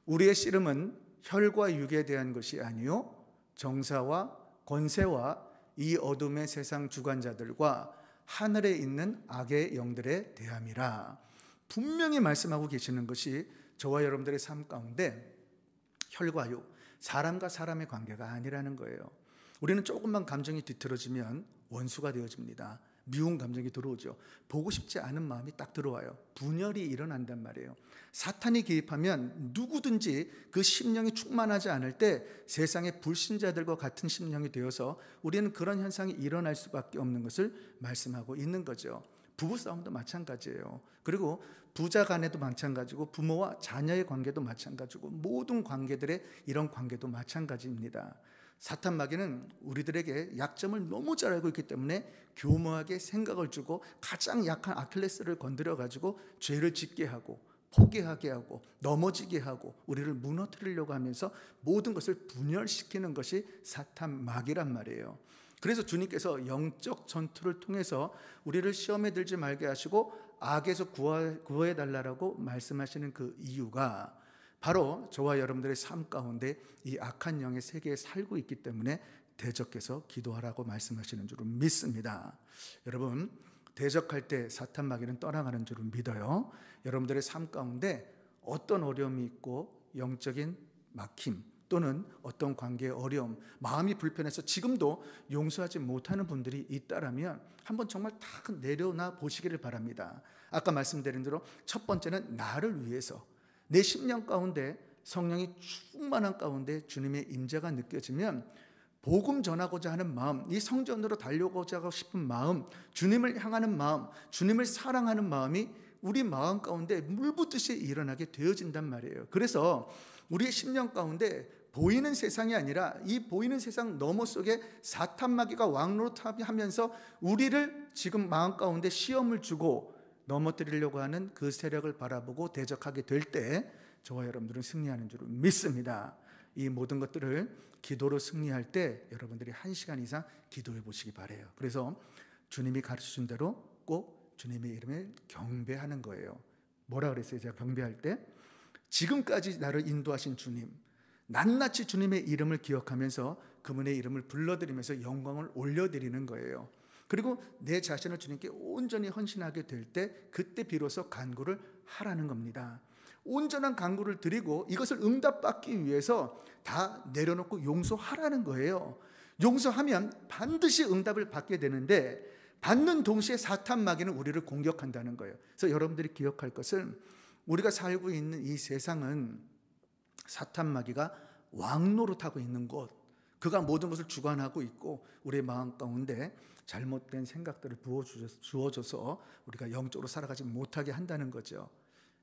우리의 씨름은 혈과 육에 대한 것이 아니요 정사와 권세와 이 어둠의 세상 주관자들과 하늘에 있는 악의 영들에 대함이라. 분명히 말씀하고 계시는 것이 저와 여러분들의 삶 가운데 혈과 육, 사람과 사람의 관계가 아니라는 거예요. 우리는 조금만 감정이 뒤틀어지면 원수가 되어집니다. 미운 감정이 들어오죠. 보고 싶지 않은 마음이 딱 들어와요. 분열이 일어난단 말이에요. 사탄이 개입하면 누구든지 그 심령이 충만하지 않을 때 세상의 불신자들과 같은 심령이 되어서 우리는 그런 현상이 일어날 수밖에 없는 것을 말씀하고 있는 거죠. 부부싸움도 마찬가지예요. 그리고 부자 간에도 마찬가지고 부모와 자녀의 관계도 마찬가지고 모든 관계들의 이런 관계도 마찬가지입니다. 사탄 마귀는 우리들에게 약점을 너무 잘 알고 있기 때문에 교묘하게 생각을 주고 가장 약한 아킬레스를 건드려 가지고 죄를 짓게 하고 포기하게 하고 넘어지게 하고 우리를 무너뜨리려고 하면서 모든 것을 분열시키는 것이 사탄 마귀란 말이에요. 그래서 주님께서 영적 전투를 통해서 우리를 시험에 들지 말게 하시고 악에서 구해 달라고 말씀하시는 그 이유가 바로 저와 여러분들의 삶 가운데 이 악한 영의 세계에 살고 있기 때문에 대적해서 기도하라고 말씀하시는 줄을 믿습니다. 여러분, 대적할 때 사탄 마귀는 떠나가는 줄을 믿어요. 여러분들의 삶 가운데 어떤 어려움이 있고 영적인 막힘 또는 어떤 관계의 어려움, 마음이 불편해서 지금도 용서하지 못하는 분들이 있다라면 한번 정말 다 내려놔 보시기를 바랍니다. 아까 말씀드린 대로 첫 번째는 나를 위해서 내 심령 가운데 성령이 충만한 가운데 주님의 임재가 느껴지면 복음 전하고자 하는 마음, 이 성전으로 달려오고자 하고 싶은 마음, 주님을 향하는 마음, 주님을 사랑하는 마음이 우리 마음 가운데 물붓듯이 일어나게 되어진단 말이에요. 그래서 우리의 심령 가운데 보이는 세상이 아니라 이 보이는 세상 너머 속에 사탄 마귀가 왕노릇하면서 우리를 지금 마음 가운데 시험을 주고 넘어뜨리려고 하는 그 세력을 바라보고 대적하게 될 때 저와 여러분들은 승리하는 줄 믿습니다. 이 모든 것들을 기도로 승리할 때 여러분들이 1시간 이상 기도해 보시기 바라요. 그래서 주님이 가르쳐준 대로 꼭 주님의 이름을 경배하는 거예요. 뭐라 그랬어요? 제가 경배할 때 지금까지 나를 인도하신 주님, 낱낱이 주님의 이름을 기억하면서 그분의 이름을 불러드리면서 영광을 올려드리는 거예요. 그리고 내 자신을 주님께 온전히 헌신하게 될 때 그때 비로소 간구를 하라는 겁니다. 온전한 간구를 드리고 이것을 응답받기 위해서 다 내려놓고 용서하라는 거예요. 용서하면 반드시 응답을 받게 되는데 받는 동시에 사탄 마귀는 우리를 공격한다는 거예요. 그래서 여러분들이 기억할 것은 우리가 살고 있는 이 세상은 사탄 마귀가 왕노릇하고 있는 곳, 그가 모든 것을 주관하고 있고 우리의 마음 가운데 잘못된 생각들을 부어줘서 우리가 영적으로 살아가지 못하게 한다는 거죠.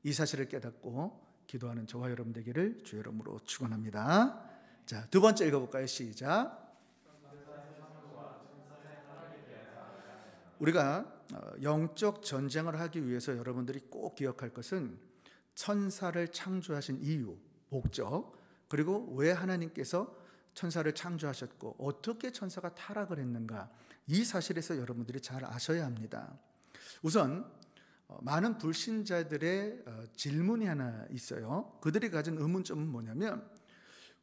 이 사실을 깨닫고 기도하는 저와 여러분 되기를 주의 이름으로 축원합니다. 자, 두 번째 읽어볼까요? 시작. 우리가 영적 전쟁을 하기 위해서 여러분들이 꼭 기억할 것은 천사를 창조하신 이유, 목적, 그리고 왜 하나님께서 천사를 창조하셨고 어떻게 천사가 타락을 했는가, 이 사실에서 여러분들이 잘 아셔야 합니다. 우선 많은 불신자들의 질문이 하나 있어요. 그들이 가진 의문점은 뭐냐면,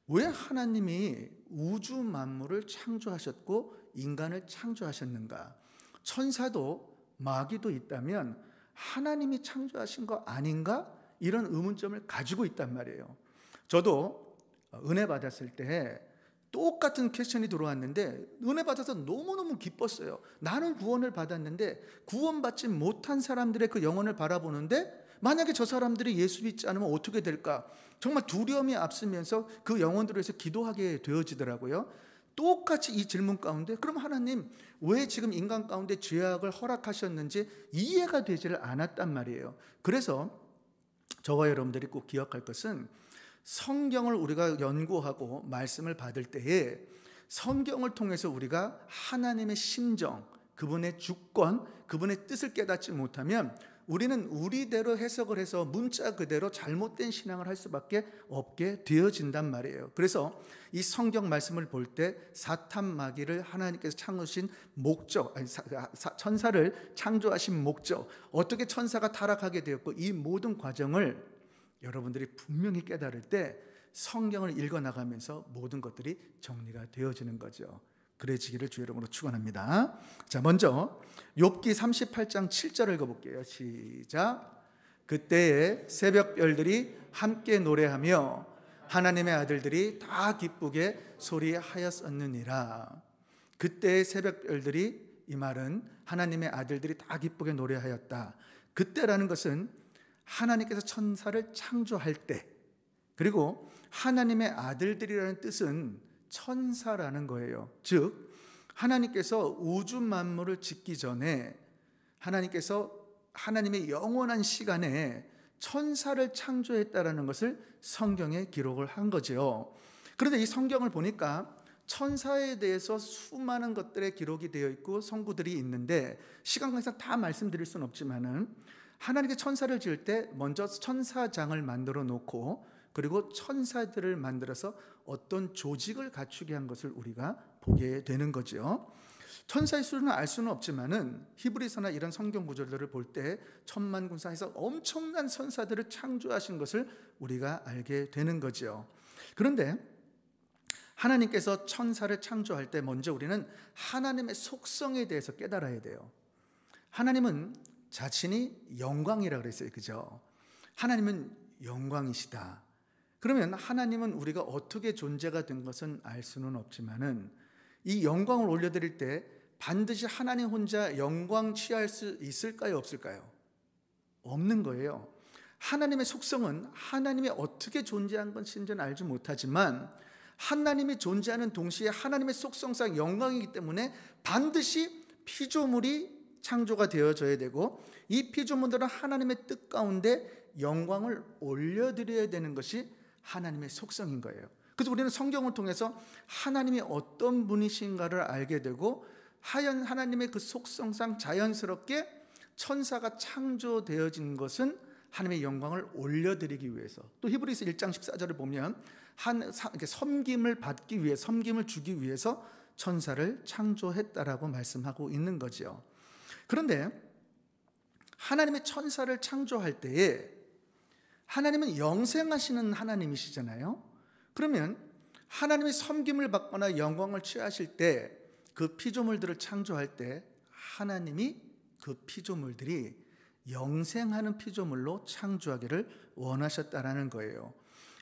왜 하나님이 우주 만물을 창조하셨고 인간을 창조하셨는가? 천사도 마귀도 있다면 하나님이 창조하신 거 아닌가? 이런 의문점을 가지고 있단 말이에요. 저도 은혜 받았을 때 똑같은 퀘스천이 들어왔는데 은혜 받아서 너무너무 기뻤어요. 나는 구원을 받았는데 구원받지 못한 사람들의 그 영혼을 바라보는데 만약에 저 사람들이 예수 믿지 않으면 어떻게 될까? 정말 두려움이 앞서면서 그 영혼들을 위해서 기도하게 되어지더라고요. 똑같이 이 질문 가운데, 그럼 하나님 왜 지금 인간 가운데 죄악을 허락하셨는지 이해가 되지를 않았단 말이에요. 그래서 저와 여러분들이 꼭 기억할 것은, 성경을 우리가 연구하고 말씀을 받을 때에 성경을 통해서 우리가 하나님의 심정, 그분의 주권, 그분의 뜻을 깨닫지 못하면 우리는 우리대로 해석을 해서 문자 그대로 잘못된 신앙을 할 수밖에 없게 되어진단 말이에요. 그래서 이 성경 말씀을 볼 때 사탄 마귀를 하나님께서 창조하신 목적, 천사를 창조하신 목적, 어떻게 천사가 타락하게 되었고, 이 모든 과정을 여러분들이 분명히 깨달을 때 성경을 읽어나가면서 모든 것들이 정리가 되어지는 거죠. 그래지기를 주의 이름으로 축원합니다. 자, 먼저 욥기 38장 7절을 읽어볼게요. 시작. 그때에 새벽별들이 함께 노래하며 하나님의 아들들이 다 기쁘게 소리하였었느니라. 그때의 새벽별들이, 이 말은 하나님의 아들들이 다 기쁘게 노래하였다. 그때라는 것은 하나님께서 천사를 창조할 때, 그리고 하나님의 아들들이라는 뜻은 천사라는 거예요. 즉 하나님께서 우주 만물을 짓기 전에 하나님께서 하나님의 영원한 시간에 천사를 창조했다라는 것을 성경에 기록을 한 거죠. 그런데 이 성경을 보니까 천사에 대해서 수많은 것들의 기록이 되어 있고 성구들이 있는데 시간 관계상 다 말씀드릴 수는 없지만은, 하나님께 천사를 지을 때 먼저 천사장을 만들어 놓고 그리고 천사들을 만들어서 어떤 조직을 갖추게 한 것을 우리가 보게 되는 거죠. 천사의 수는 알 수는 없지만은 히브리서나 이런 성경 구절들을 볼 때 천만군사에서 엄청난 천사들을 창조하신 것을 우리가 알게 되는 거죠. 그런데 하나님께서 천사를 창조할 때 먼저 우리는 하나님의 속성에 대해서 깨달아야 돼요. 하나님은 자신이 영광이라 그랬어요. 그죠? 하나님은 영광이시다. 그러면 하나님은 우리가 어떻게 존재가 된 것은 알 수는 없지만은 이 영광을 올려드릴 때 반드시 하나님 혼자 영광 취할 수 있을까요? 없을까요? 없는 거예요. 하나님의 속성은 하나님이 어떻게 존재한 것인지는 알지 못하지만 하나님이 존재하는 동시에 하나님의 속성상 영광이기 때문에 반드시 피조물이 창조가 되어져야 되고, 이 피조물들은 하나님의 뜻 가운데 영광을 올려드려야 되는 것이 하나님의 속성인 거예요. 그래서 우리는 성경을 통해서 하나님이 어떤 분이신가를 알게 되고, 하나님의 그 속성상 자연스럽게 천사가 창조되어진 것은 하나님의 영광을 올려드리기 위해서, 또 히브리서 1장 14절을 보면 섬김을 받기 위해, 섬김을 주기 위해서 천사를 창조했다라고 말씀하고 있는 거죠. 그런데 하나님의 천사를 창조할 때에 하나님은 영생하시는 하나님이시잖아요. 그러면 하나님의 섬김을 받거나 영광을 취하실 때 그 피조물들을 창조할 때 하나님이 그 피조물들이 영생하는 피조물로 창조하기를 원하셨다라는 거예요.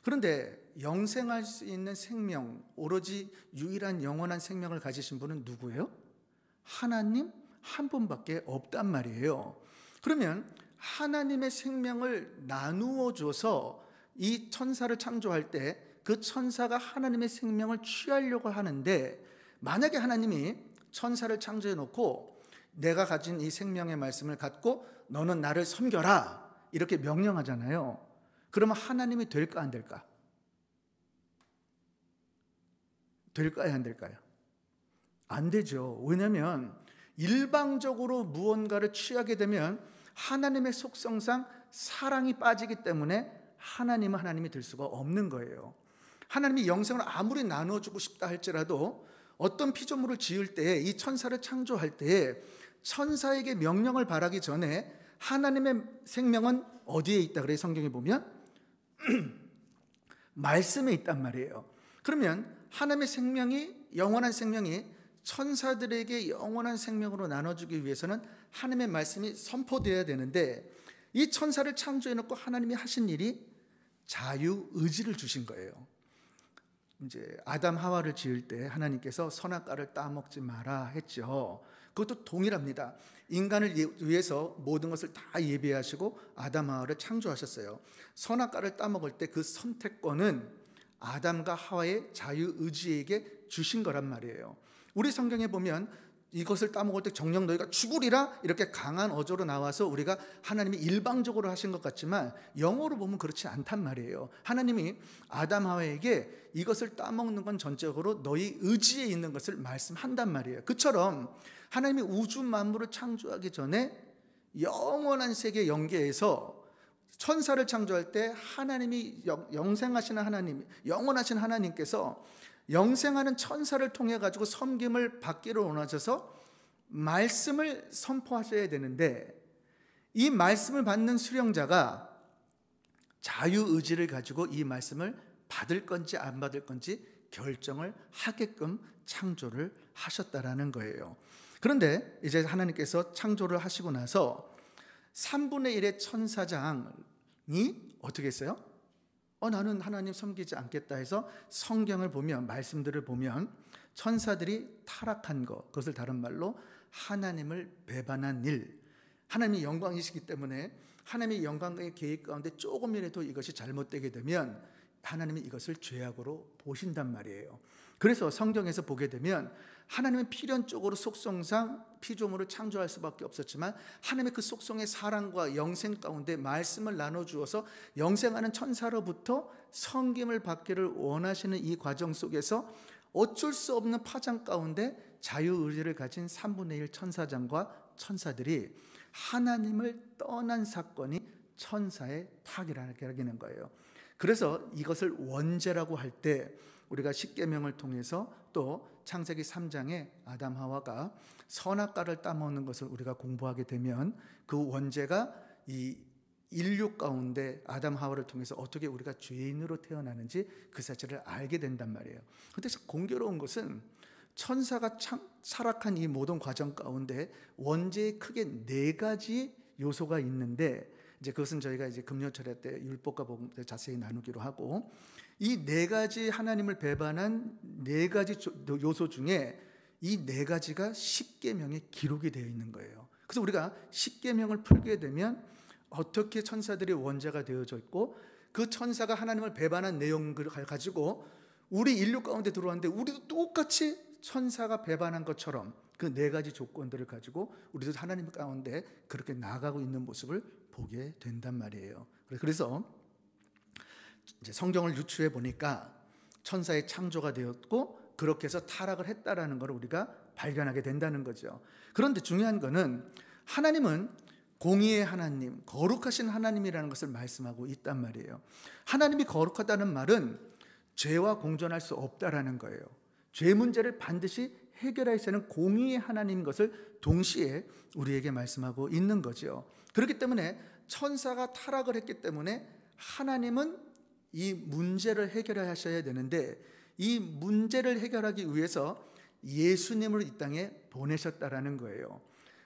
그런데 영생할 수 있는 생명, 오로지 유일한 영원한 생명을 가지신 분은 누구예요? 하나님, 한 분밖에 없단 말이에요. 그러면 하나님의 생명을 나누어 줘서 이 천사를 창조할 때 그 천사가 하나님의 생명을 취하려고 하는데, 만약에 하나님이 천사를 창조해 놓고 내가 가진 이 생명의 말씀을 갖고 너는 나를 섬겨라 이렇게 명령하잖아요. 그러면 하나님이 될까 안 될까? 될까요 안 될까요? 안 되죠. 왜냐하면 일방적으로 무언가를 취하게 되면 하나님의 속성상 사랑이 빠지기 때문에 하나님은 하나님이 될 수가 없는 거예요. 하나님이 영생을 아무리 나누어주고 싶다 할지라도 어떤 피조물을 지을 때, 이 천사를 창조할 때 천사에게 명령을 바라기 전에 하나님의 생명은 어디에 있다 그래요? 성경에 보면 말씀에 있단 말이에요. 그러면 하나님의 생명이, 영원한 생명이 천사들에게 영원한 생명으로 나눠주기 위해서는 하나님의 말씀이 선포되어야 되는데, 이 천사를 창조해놓고 하나님이 하신 일이 자유의지를 주신 거예요. 이제 아담 하와를 지을 때 하나님께서 선악과를 따먹지 마라 했죠. 그것도 동일합니다. 인간을 위해서 모든 것을 다 예비하시고 아담 하와를 창조하셨어요. 선악과를 따먹을 때 그 선택권은 아담과 하와의 자유의지에게 주신 거란 말이에요. 우리 성경에 보면 이것을 따먹을 때 정녕 너희가 죽으리라 이렇게 강한 어조로 나와서 우리가 하나님이 일방적으로 하신 것 같지만 영어로 보면 그렇지 않단 말이에요. 하나님이 아담 하와에게 이것을 따먹는 건 전적으로 너희 의지에 있는 것을 말씀한단 말이에요. 그처럼 하나님이 우주 만물을 창조하기 전에 영원한 세계 영계에서 천사를 창조할 때 하나님이 영생하시는 하나님, 영원하신 하나님께서 영생하는 천사를 통해 가지고 섬김을 받기를 원하셔서 말씀을 선포하셔야 되는데, 이 말씀을 받는 수령자가 자유의지를 가지고 이 말씀을 받을 건지 안 받을 건지 결정을 하게끔 창조를 하셨다라는 거예요. 그런데 이제 하나님께서 창조를 하시고 나서 3분의 1의 천사장이 어떻게 했어요? 나는 하나님 섬기지 않겠다 해서 성경을 보면, 말씀들을 보면 천사들이 타락한 것, 그것을 다른 말로 하나님을 배반한 일, 하나님이 영광이시기 때문에 하나님의 영광의 계획 가운데 조금이라도 이것이 잘못되게 되면 하나님이 이것을 죄악으로 보신단 말이에요. 그래서 성경에서 보게 되면 하나님은 필연적으로 속성상 피조물을 창조할 수밖에 없었지만 하나님의 그 속성의 사랑과 영생 가운데 말씀을 나눠주어서 영생하는 천사로부터 섬김을 받기를 원하시는 이 과정 속에서 어쩔 수 없는 파장 가운데 자유의지를 가진 3분의 1 천사장과 천사들이 하나님을 떠난 사건이 천사의 타락이라는 거예요. 그래서 이것을 원죄라고 할 때 우리가 십계명을 통해서 또 창세기 3장에 아담 하와가 선악과를 따먹는 것을 우리가 공부하게 되면 그 원죄가 이 인류 가운데 아담 하와를 통해서 어떻게 우리가 죄인으로 태어나는지 그 사실을 알게 된단 말이에요. 그런데 공교로운 것은 천사가 타락한 이 모든 과정 가운데 원죄에 크게 4가지 요소가 있는데, 이제 그것은 저희가 이제 금요철회 때 율법과 복음 때 자세히 나누기로 하고, 이 4가지 하나님을 배반한 4가지 요소 중에 이 4가지가 십계명에 기록이 되어 있는 거예요. 그래서 우리가 십계명을 풀게 되면 어떻게 천사들이 원죄가 되어져 있고 그 천사가 하나님을 배반한 내용을 가지고 우리 인류 가운데 들어왔는데 우리도 똑같이 천사가 배반한 것처럼 그 4가지 조건들을 가지고 우리도 하나님 가운데 그렇게 나아가고 있는 모습을 보게 된단 말이에요. 그래서 이제 성경을 유추해 보니까 천사의 창조가 되었고 그렇게 해서 타락을 했다라는 걸 우리가 발견하게 된다는 거죠. 그런데 중요한 거는 하나님은 공의의 하나님, 거룩하신 하나님이라는 것을 말씀하고 있단 말이에요. 하나님이 거룩하다는 말은 죄와 공존할 수 없다라는 거예요. 죄 문제를 반드시 해결하시는 공의의 하나님인 것을 동시에 우리에게 말씀하고 있는 거죠. 그렇기 때문에 천사가 타락을 했기 때문에 하나님은 이 문제를 해결하셔야 되는데 이 문제를 해결하기 위해서 예수님을 이 땅에 보내셨다라는 거예요.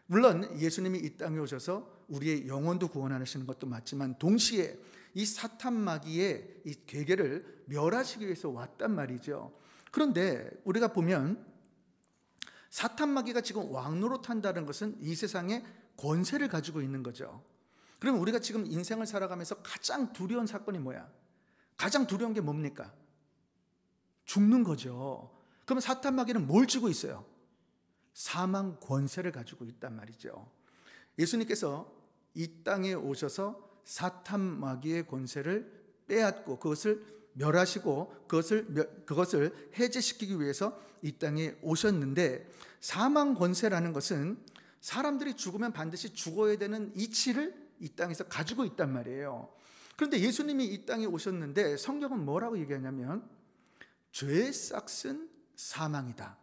물론 예수님이 이 땅에 오셔서 우리의 영혼도 구원하시는 것도 맞지만 동시에 이 사탄 마귀의 이 괴계를 멸하시기 위해서 왔단 말이죠. 그런데 우리가 보면 사탄 마귀가 지금 왕노릇한다는 것은 이 세상에 권세를 가지고 있는 거죠. 그럼 우리가 지금 인생을 살아가면서 가장 두려운 사건이 뭐야? 가장 두려운 게 뭡니까? 죽는 거죠. 그럼 사탄 마귀는 뭘 쥐고 있어요? 사망 권세를 가지고 있단 말이죠. 예수님께서 이 땅에 오셔서 사탄 마귀의 권세를 빼앗고 그것을 멸하시고 그것을 해제시키기 위해서 이 땅에 오셨는데, 사망 권세라는 것은 사람들이 죽으면 반드시 죽어야 되는 이치를 이 땅에서 가지고 있단 말이에요. 그런데 예수님이 이 땅에 오셨는데 성경은 뭐라고 얘기하냐면 죄의 싹은 사망이다.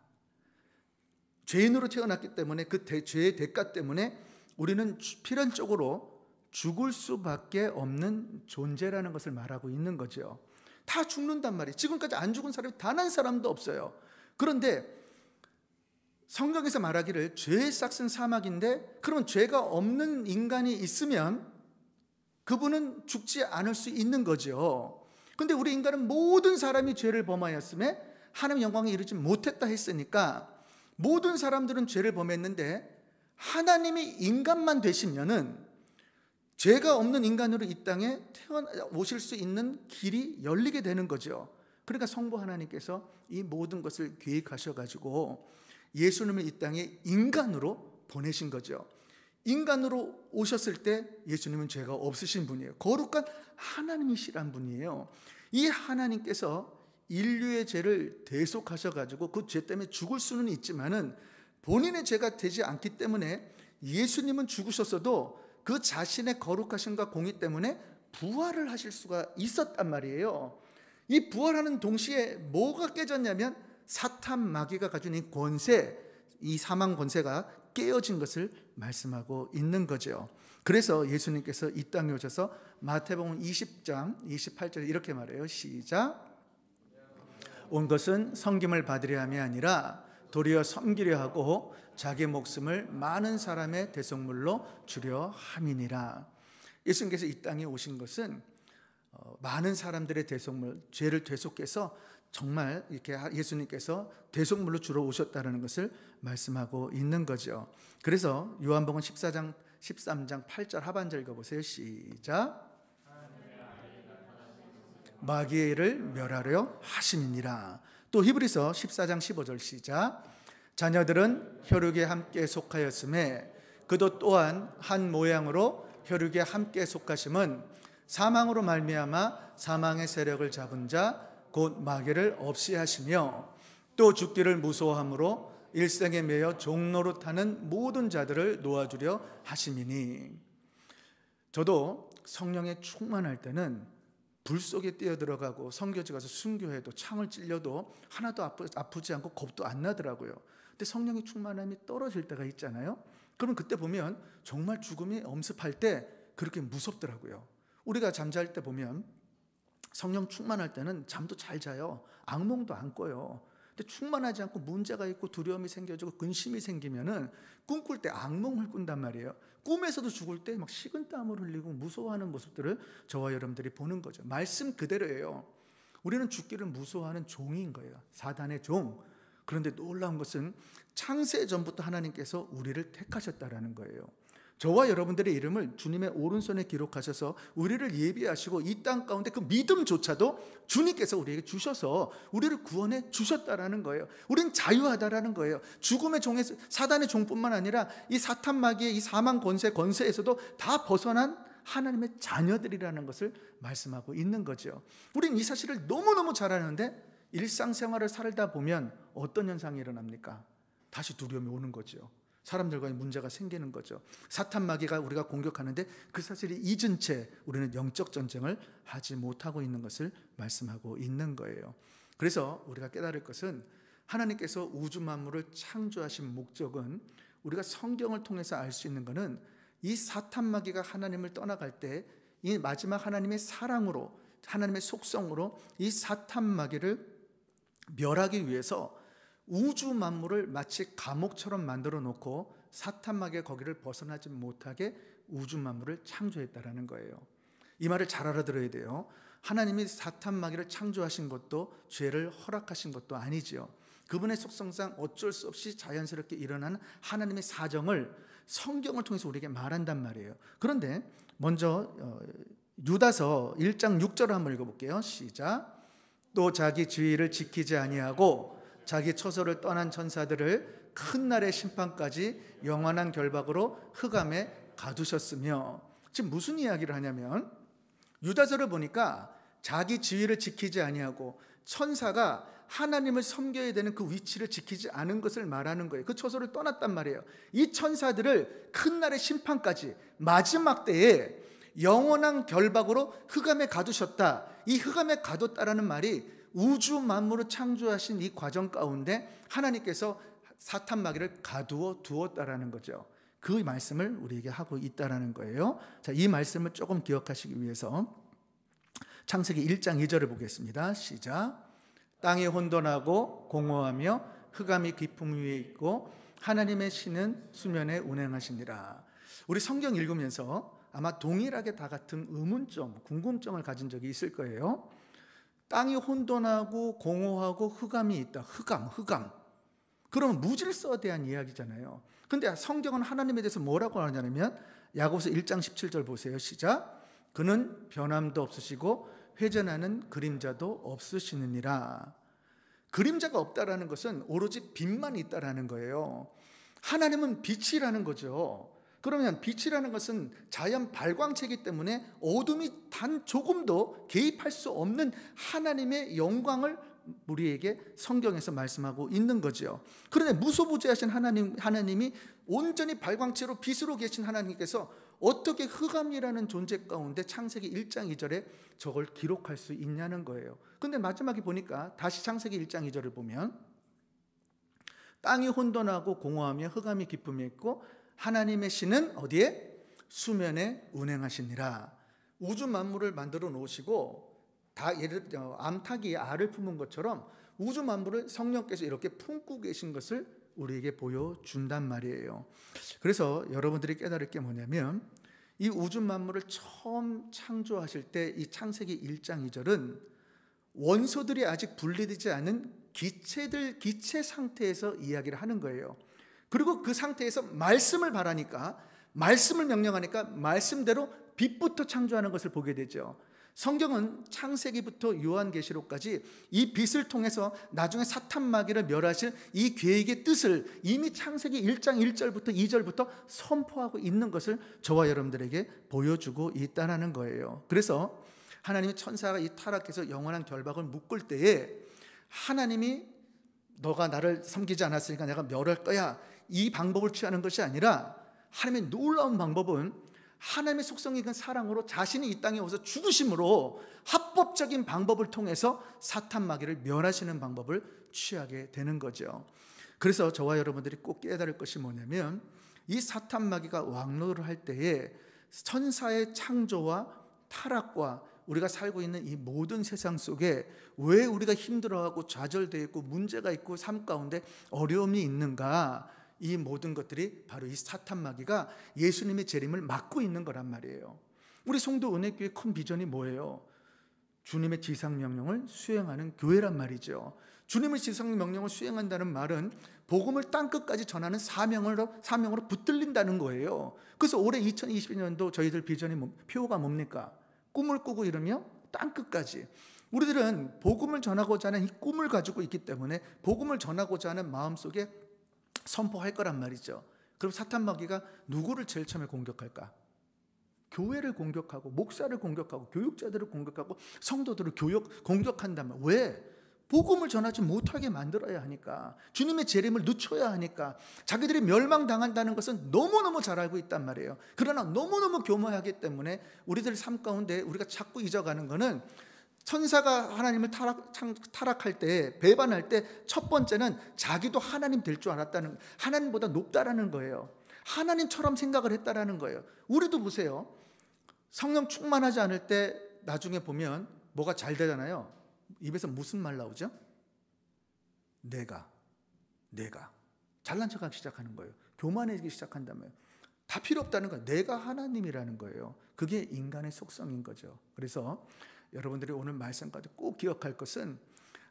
죄인으로 태어났기 때문에 그 죄의 대가 때문에 우리는 필연적으로 죽을 수밖에 없는 존재라는 것을 말하고 있는 거죠. 다 죽는단 말이에요. 지금까지 안 죽은 사람이 단 한 사람도 없어요. 그런데 성경에서 말하기를 죄의 싹은 사망인데, 그러면 죄가 없는 인간이 있으면 그분은 죽지 않을 수 있는 거죠. 그런데 우리 인간은 모든 사람이 죄를 범하였음에 하나님의 영광에 이르지 못했다 했으니까 모든 사람들은 죄를 범했는데 하나님이 인간만 되시면은 죄가 없는 인간으로 이 땅에 오실 수 있는 길이 열리게 되는 거죠. 그러니까 성부 하나님께서 이 모든 것을 계획하셔가지고 예수님을 이 땅에 인간으로 보내신 거죠. 인간으로 오셨을 때 예수님은 죄가 없으신 분이에요. 거룩한 하나님이시란 분이에요. 이 하나님께서 인류의 죄를 대속하셔가지고 그 죄 때문에 죽을 수는 있지만은 본인의 죄가 되지 않기 때문에 예수님은 죽으셨어도 그 자신의 거룩하심과 공의 때문에 부활을 하실 수가 있었단 말이에요. 이 부활하는 동시에 뭐가 깨졌냐면 사탄 마귀가 가진 이 권세, 이 사망 권세가 깨어진 것을 말씀하고 있는 거죠. 그래서 예수님께서 이 땅에 오셔서 마태복음 20장 28절에 이렇게 말해요. 시작. 온 것은 섬김을 받으려 함이 아니라 도리어 섬기려 하고 자기 목숨을 많은 사람의 대속물로 주려 함이니라. 예수님께서 이 땅에 오신 것은 많은 사람들의 대속물, 죄를 대속해서 정말 이렇게 예수님께서 대속물로 주러 오셨다는 것을 말씀하고 있는 거죠. 그래서 요한복음 13장 8절 하반절 읽어보세요. 시작. 마귀의 일을 멸하려 하심이니라. 또 히브리서 14장 15절 시작. 자녀들은 혈육에 함께 속하였음에 그도 또한 한 모양으로 혈육에 함께 속하심은 사망으로 말미암아 사망의 세력을 잡은 자 곧 마귀를 없이 하시며 또 죽기를 무서워함으로 일생에 매여 종노릇하는 모든 자들을 놓아주려 하심이니. 저도 성령에 충만할 때는 불 속에 뛰어들어가고 선교지 가서 순교해도 창을 찔려도 하나도 아프지 않고 겁도 안 나더라고요. 근데 성령의 충만함이 떨어질 때가 있잖아요. 그러면 그때 보면 정말 죽음이 엄습할 때 그렇게 무섭더라고요. 우리가 잠잘 때 보면 성령 충만할 때는 잠도 잘 자요. 악몽도 안 꿔요. 근데 충만하지 않고 문제가 있고 두려움이 생겨지고 근심이 생기면은 꿈꿀 때 악몽을 꾼단 말이에요. 꿈에서도 죽을 때 막 식은땀을 흘리고 무서워하는 모습들을 저와 여러분들이 보는 거죠. 말씀 그대로예요. 우리는 죽기를 무서워하는 종인 거예요. 사단의 종. 그런데 놀라운 것은 창세 전부터 하나님께서 우리를 택하셨다라는 거예요. 저와 여러분들의 이름을 주님의 오른손에 기록하셔서 우리를 예비하시고 이 땅 가운데 그 믿음조차도 주님께서 우리에게 주셔서 우리를 구원해 주셨다라는 거예요. 우리는 자유하다라는 거예요. 죽음의 종의 사단의 종뿐만 아니라 이 사탄 마귀의 이 사망 권세에서도 다 벗어난 하나님의 자녀들이라는 것을 말씀하고 있는 거죠. 우리는 이 사실을 너무너무 잘 아는데 일상생활을 살다 보면 어떤 현상이 일어납니까? 다시 두려움이 오는 거죠. 사람들과의 문제가 생기는 거죠. 사탄 마귀가 우리가 공격하는데 그 사실이 잊은 채 우리는 영적 전쟁을 하지 못하고 있는 것을 말씀하고 있는 거예요. 그래서 우리가 깨달을 것은 하나님께서 우주 만물을 창조하신 목적은 우리가 성경을 통해서 알 수 있는 것은 이 사탄 마귀가 하나님을 떠나갈 때 이 마지막 하나님의 사랑으로 하나님의 속성으로 이 사탄 마귀를 멸하기 위해서 우주 만물을 마치 감옥처럼 만들어 놓고 사탄 마귀가 거기를 벗어나지 못하게 우주 만물을 창조했다라는 거예요. 이 말을 잘 알아들어야 돼요. 하나님이 사탄 마귀를 창조하신 것도 죄를 허락하신 것도 아니지요. 그분의 속성상 어쩔 수 없이 자연스럽게 일어나는 하나님의 사정을 성경을 통해서 우리에게 말한단 말이에요. 그런데 먼저 유다서 1장 6절을 한번 읽어볼게요. 시작. 또 자기 지위를 지키지 아니하고 자기 처소를 떠난 천사들을 큰 날의 심판까지 영원한 결박으로 흑암에 가두셨으며, 지금 무슨 이야기를 하냐면 유다서를 보니까 자기 지위를 지키지 아니하고 천사가 하나님을 섬겨야 되는 그 위치를 지키지 않은 것을 말하는 거예요. 그 처소를 떠났단 말이에요. 이 천사들을 큰 날의 심판까지 마지막 때에 영원한 결박으로 흑암에 가두셨다. 이 흑암에 가뒀다라는 말이 우주 만물을 창조하신 이 과정 가운데 하나님께서 사탄 마귀를 가두어 두었다라는 거죠. 그 말씀을 우리에게 하고 있다라는 거예요. 자, 이 말씀을 조금 기억하시기 위해서 창세기 1장 2절을 보겠습니다. 시작. 땅이 혼돈하고 공허하며 흑암이 깊음 위에 있고 하나님의 신은 수면에 운행하시니라. 우리 성경 읽으면서 아마 동일하게 다 같은 의문점, 궁금증을 가진 적이 있을 거예요. 땅이 혼돈하고 공허하고 흑암이 있다. 흑암. 그러면 무질서에 대한 이야기잖아요. 근데 성경은 하나님에 대해서 뭐라고 하냐면 야고보서 1장 17절 보세요. 시작. 그는 변함도 없으시고 회전하는 그림자도 없으시느니라. 그림자가 없다라는 것은 오로지 빛만 있다라는 거예요. 하나님은 빛이라는 거죠. 그러면 빛이라는 것은 자연 발광체이기 때문에 어둠이 단 조금도 개입할 수 없는 하나님의 영광을 우리에게 성경에서 말씀하고 있는 거죠. 그런데 무소부재하신 하나님이 온전히 발광체로 빛으로 계신 하나님께서 어떻게 흑암이라는 존재 가운데 창세기 1장 2절에 저걸 기록할 수 있냐는 거예요. 근데 마지막에 보니까 다시 창세기 1장 2절을 보면 땅이 혼돈하고 공허하며 흑암이 깊음에 있고 하나님의 신은 어디에? 수면에 운행하시니라. 우주 만물을 만들어 놓으시고 다 예를 들어 암탉이 알을 품은 것처럼 우주 만물을 성령께서 이렇게 품고 계신 것을 우리에게 보여준단 말이에요. 그래서 여러분들이 깨달을 게 뭐냐면 이 우주 만물을 처음 창조하실 때 이 창세기 1장 2절은 원소들이 아직 분리되지 않은 기체 상태에서 이야기를 하는 거예요. 그리고 그 상태에서 말씀을 바라니까, 말씀을 명령하니까 말씀대로 빛부터 창조하는 것을 보게 되죠. 성경은 창세기부터 요한계시록까지 이 빛을 통해서 나중에 사탄 마귀를 멸하실 이 계획의 뜻을 이미 창세기 1장 1절부터 2절부터 선포하고 있는 것을 저와 여러분들에게 보여주고 있다는 거예요. 그래서 하나님이 천사가 이 타락해서 영원한 결박을 묶을 때에 하나님이 너가 나를 섬기지 않았으니까 내가 멸할 거야, 이 방법을 취하는 것이 아니라 하나님의 놀라운 방법은 하나님의 속성이긴 사랑으로 자신이 이 땅에 오셔서 죽으심으로 합법적인 방법을 통해서 사탄 마귀를 멸하시는 방법을 취하게 되는 거죠. 그래서 저와 여러분들이 꼭 깨달을 것이 뭐냐면 이 사탄 마귀가 왕노를 할 때에 천사의 창조와 타락과 우리가 살고 있는 이 모든 세상 속에 왜 우리가 힘들어하고 좌절되어 있고 문제가 있고 삶 가운데 어려움이 있는가, 이 모든 것들이 바로 이 사탄 마귀가 예수님의 재림을 막고 있는 거란 말이에요. 우리 성도 은혜교회 큰 비전이 뭐예요? 주님의 지상명령을 수행하는 교회란 말이죠. 주님의 지상명령을 수행한다는 말은 복음을 땅끝까지 전하는 사명으로 붙들린다는 거예요. 그래서 올해 2022년도 저희들 비전이 표가 뭡니까? 꿈을 꾸고 이러며 땅끝까지. 우리들은 복음을 전하고자 하는 이 꿈을 가지고 있기 때문에 복음을 전하고자 하는 마음속에 선포할 거란 말이죠. 그럼 사탄 마귀가 누구를 제일 처음에 공격할까? 교회를 공격하고 목사를 공격하고 교육자들을 공격하고 성도들을 공격한다면 왜? 복음을 전하지 못하게 만들어야 하니까, 주님의 재림을 늦춰야 하니까, 자기들이 멸망당한다는 것은 너무너무 잘 알고 있단 말이에요. 그러나 너무너무 교묘하기 때문에 우리들 삶 가운데 우리가 자꾸 잊어가는 것은 천사가 하나님을 타락할 때, 배반할 때 첫 번째는 자기도 하나님 될 줄 알았다는, 하나님보다 높다라는 거예요. 하나님처럼 생각을 했다라는 거예요. 우리도 보세요. 성령 충만하지 않을 때 나중에 보면 뭐가 잘 되잖아요. 입에서 무슨 말 나오죠? 내가 잘난 척하기 시작하는 거예요. 교만해지기 시작한다면 다 필요 없다는 거예요. 내가 하나님이라는 거예요. 그게 인간의 속성인 거죠. 그래서 여러분들이 오늘 말씀까지 꼭 기억할 것은